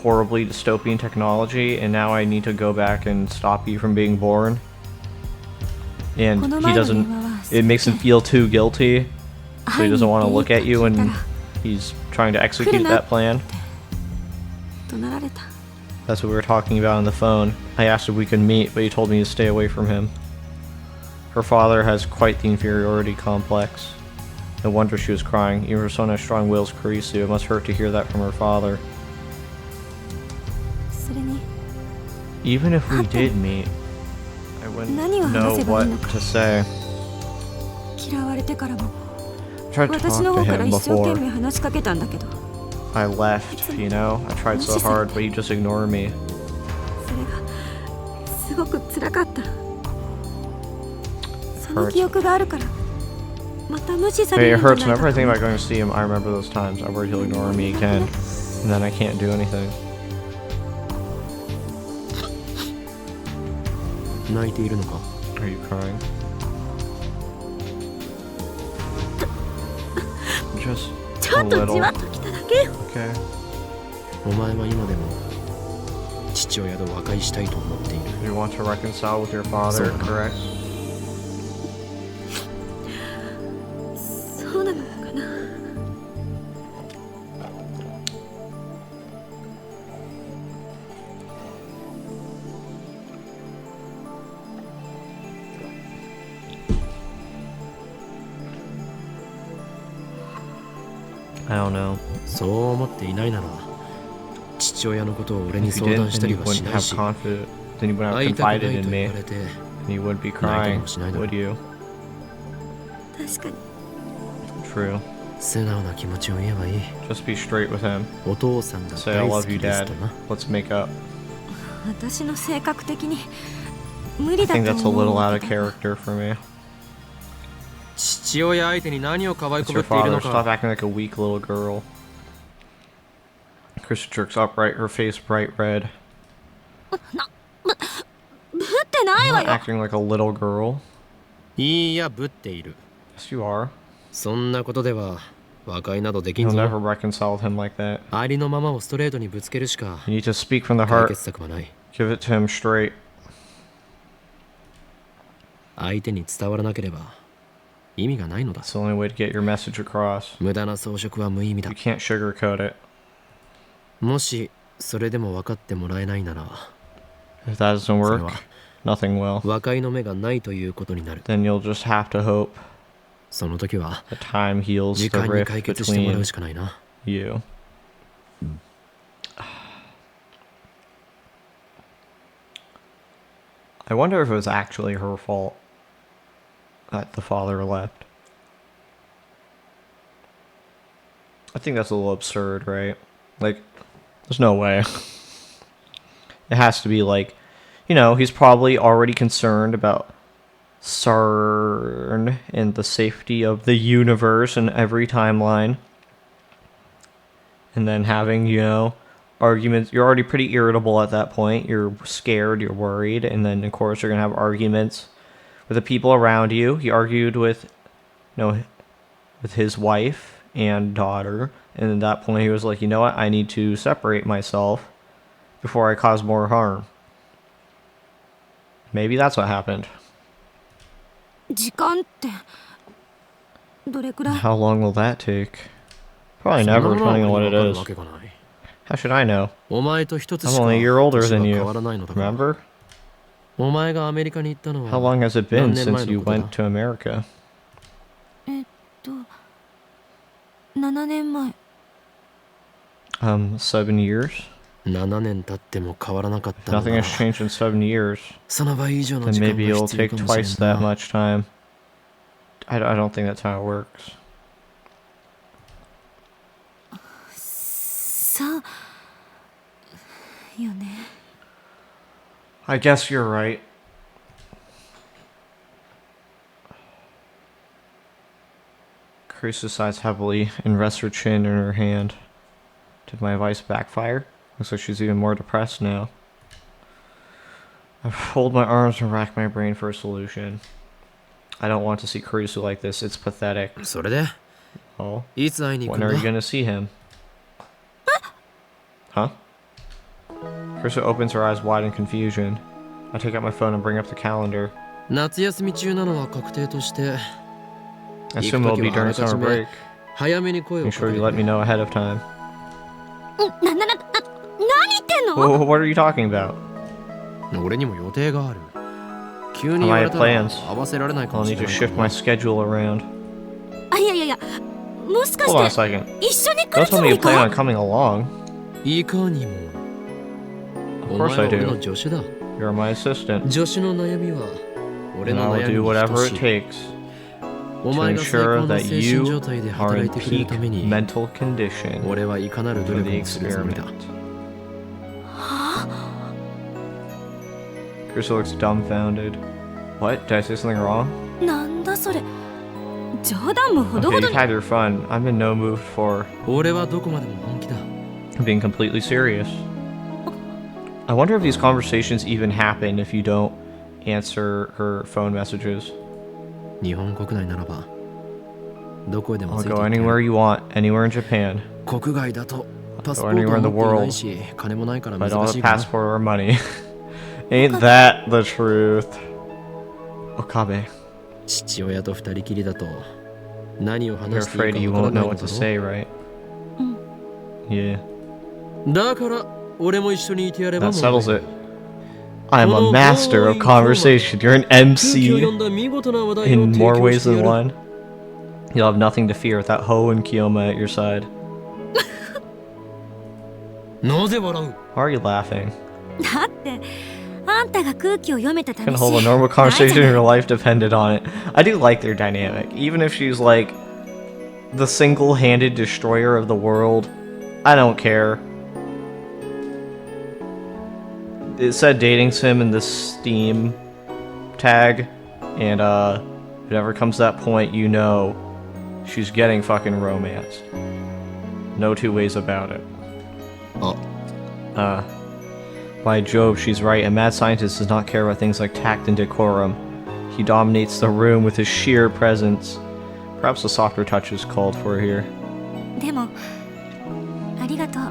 horribly dystopian technology, and now I need to go back and stop you from being born. And he doesn't, it makes him feel too guilty, so he doesn't want to look at you when he's trying to execute that plan. 怒鳴られた。 That's what we were talking about on the phone. I asked if we could meet, but he told me to stay away from him. Her father has quite the inferiority complex. No wonder she was crying. Even her son has strong wills, Kurisu. It must hurt to hear that from her father. それに Even if we did meet, I wouldn't know what to say. 嫌われてからも I tried to 私 talk の to 方から him 一生懸 before 命話しかけたんだけど、 I left, you know? I tried so hard, but he just ignored me. それがすごく辛かった。その記憶があるからまた無視さ I れ mean, る it んじゃ hurts ない whenever か I と think about going to see him. I remember those times. I worry he'll ignore me again, and then I can't do anything. 泣いているのか？ Are you crying? Just ちょ a っとじ little. わっときただけよ。 Okay. お前は今でも父親と和解したいと思っている。 You want to reconcile with your father, So- correct? そうなのかな。 I don't know. そう思っていないなら父親のことを俺に If you 相談 didn't, し then たり you はし wouldn't ない have し confidence. Then you wouldn't have 会いたくない confided と in 言 me, われて and you wouldn't be 泣いたり crying, もしないだろう。 would you? 確かに True. 素直な気持ちを言えばいい。 Just be straight with him. お父さんが Say, I 大好 love you, きです Dad. とな。 Let's make up. 私の性格的に無理 I だ think と that's a 思う little ん out だ of けど。 character for me. 父親相手に何を可愛 It's こぶ your っている father. の Stop か。 acting like a weak little girl. Krista jerks upright, her face bright red. ぶってないわ Not よ。 acting like a little girl. いいやぶっている。 Yes, you are. そんなことでは和解などでき You'll んぞ。 never reconcile with him like that. ありのままをストレートにぶつけるしか You need to speak from the 解 heart. 決策はない。 Give it to him straight. 相手に伝わらなければ意味がないのだ。 That's the only way to get your message across. 無駄な装飾は無意味だ You。can't sugarcoat it. もしそれでも分かってもらえないなら If that doesn't それ work, は nothing will. 和解の目がないということになる。 Then you'll just have to hope その時は that time heals 時 the 間に rift 解決してもら between うしかないな。 you. I wonder if it was actually her fault that the father left. I think that's a little absurd, right? Like, there's no way. It has to be like, you know, he's probably already concerned about CERN and the safety of the universe and every timeline. And then having, you know, arguments. You're already pretty irritable at that point. You're scared, you're worried. And then, of course, you're going to have arguments with the people around you. He argued with, you know, with his wife and daughter. And at that point, he was like, you know what? I need to separate myself before I cause more harm. Maybe that's what happened. 時間ってどれくらい？ How long will that take? Probably そんな never, ものは depending on 俺 what に it 分かる is. わけがない。 How should I know? お前と一つ I'm しか only a year older 年は than 変 you. わらないのだから。 Remember? お前がアメリカに行ったの How は long has it been 何年前 since の you ことだ？ went to America? 7年前。 7 years? 7年経っても変わらなかっ If たの nothing なら has changed in 7 years, その倍以上の then 時間 maybe が it'll 必要 take かもしれ twice ん that な。 much time. I don't think that's how it works. さあよね。 I guess you're right. Carissa sighs heavily and rests her chin in her hand. Did my advice backfire? Looks like she's even more depressed now. I fold my arms and rack my brain for a solution. I don't want to see Carissa like this. It's pathetic. それで Oh, いつ会いに行く when ん are you だ？ gonna see him? Huh? Krista opens her eyes wide in confusion. I take out my phone and bring up the calendar. 夏休み中なのは確定として、 I assume it'll be during summer break. 早めに声を Make かけ sure て you く let れ me know ahead of time. 何言ってんの？ What are you talking about? 俺にも予定がある。急に言われたら plans. 合わせられないか I'll もし need れ to ない shift か my ら。 schedule around. あ、いや、もしか Hold on a して second. 一緒に来 Don't るつ tell も me you り plan on か？ coming along. いかにも。 Of お course 前は I 俺の do. 助手だ。 You're my assistant. 助手の悩みは俺 And の I will 悩み do に whatever 等 it しい。 takes お to 前が最高 ensure の that 精神 you 状態で are 働 in いてくれる peak ために、 mental condition 俺はいかなる努 for 力 the もするつもりだ。 experiment. Krista looks dumbfounded. What? Did I say something wrong? なんだそれ。冗談もほど Okay, ほど you've に。 had your fun. I'm in no mood for 俺はどこまでも本気だ。 being completely serious. I wonder if these conversations even happen if you don't answer her phone messages. 日本国内ならばどこへでも I'll ついて go 行ってや anywhere る。 you want, anywhere in Japan. 国外だとパスポ Go ート anywhere を in the 持っていな world. いし、金もないから But I don't 難 have し a いかな。 passport or money. Ain't that the truth? Okabe, 父親と二人きりだと何を you're 話してい afraid い you かわ won't からない know の what だ to ろ say, right? Yeah, だから俺も一緒にいてやれば that settles it. I'm a master of conversation. You're an MC in more ways than one. You'll have nothing to fear without Ho and Kiyoma at your side. なぜ笑う？ Why are you laughing? だってあんたが空気を読めたた Can めし hold a normal conversation in your life depended on it. I do like their dynamic. Even if she's like the single-handed destroyer of the world, I don't care. It said dating sim in the Steam tag, and if it ever comes to that point, you know she's getting fucking romanced. No two ways about it. By Jove, she's right. A mad scientist does not care about things like tact and decorum. He dominates the room with his sheer presence. Perhaps a softer touch is called for here. でもありがとう。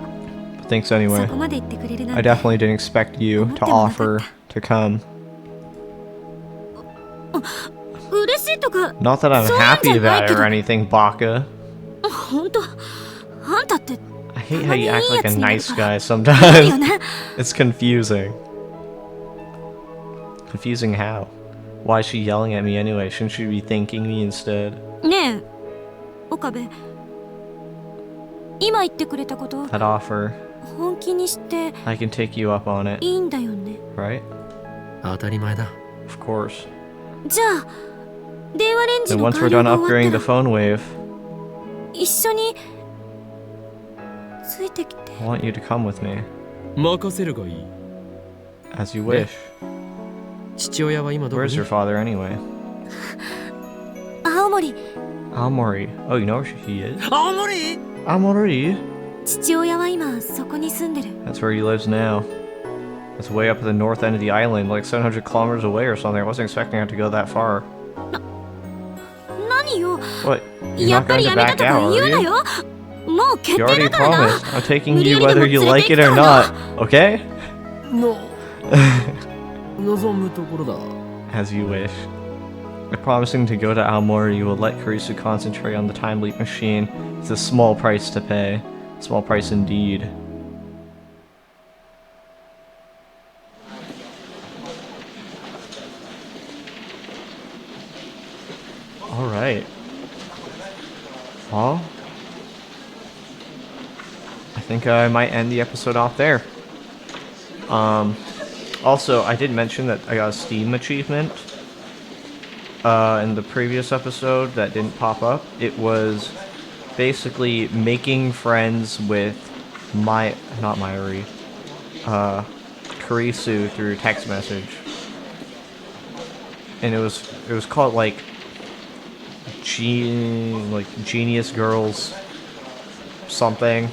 But thanks anyway. そこまで言ってくれるなん I て。 definitely didn't expect you to offer to come. 嬉しいとか Not that I'm そういうんじ happy ゃない about け it ど or anything, Baka. 本当あんたって I hate how you act like a nice guy あるよ sometimes. ね。 It's confusing. Confusing how? Why is she yelling at me anyway? Shouldn't she be thanking me instead? ねえ岡部、今言ってくれたこと That offer, 本気にして I can take you up on it, いいんだよね。 right? 当たり前だ。 Of course. じゃあ電話レンジ Then の once 改 we're 良 done が終 upgrading わ the ったら phone wave, 一緒についてきて。 I want you to come with me. 任せるがいい。 As you wish. 父親は今どこ Where's に your？ father anyway? 青森、 Aomori. Oh, you know where he is? 青森？ Aomori? 父親は今そこに住んでる。 That's where he lives now. That's way up at the north end of the island, like 700 kilometers away or something. I wasn't expecting it to go that far. 何よ、 What? You're や not っぱ going り to やめた back とか out, 言う are な you? よ。もう決 You 定 already だからな。 promised. I'm taking 無理 you やりでも whether you 連れ like て it 行 or くからな。 not, okay? 望むところだ。 As you wish. By promising to go to Aomori, you will let Karisu concentrate on the time leap machine. It's a small price to pay. Small price indeed. Alright. Well, I think I might end the episode off there. Also, I did mention that I got a Steam achievement in the previous episode that didn't pop up. It was basically making friends with not Myri, Karisu through text message. And it was called like Genius Girls something.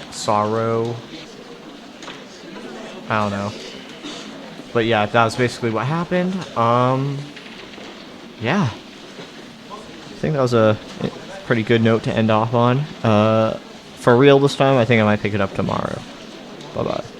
Sorrow. I don't know. But yeah, that was basically what happened. Yeah. I think that was a pretty good note to end off on. for real this time. I think I might pick it up tomorrow. Bye bye.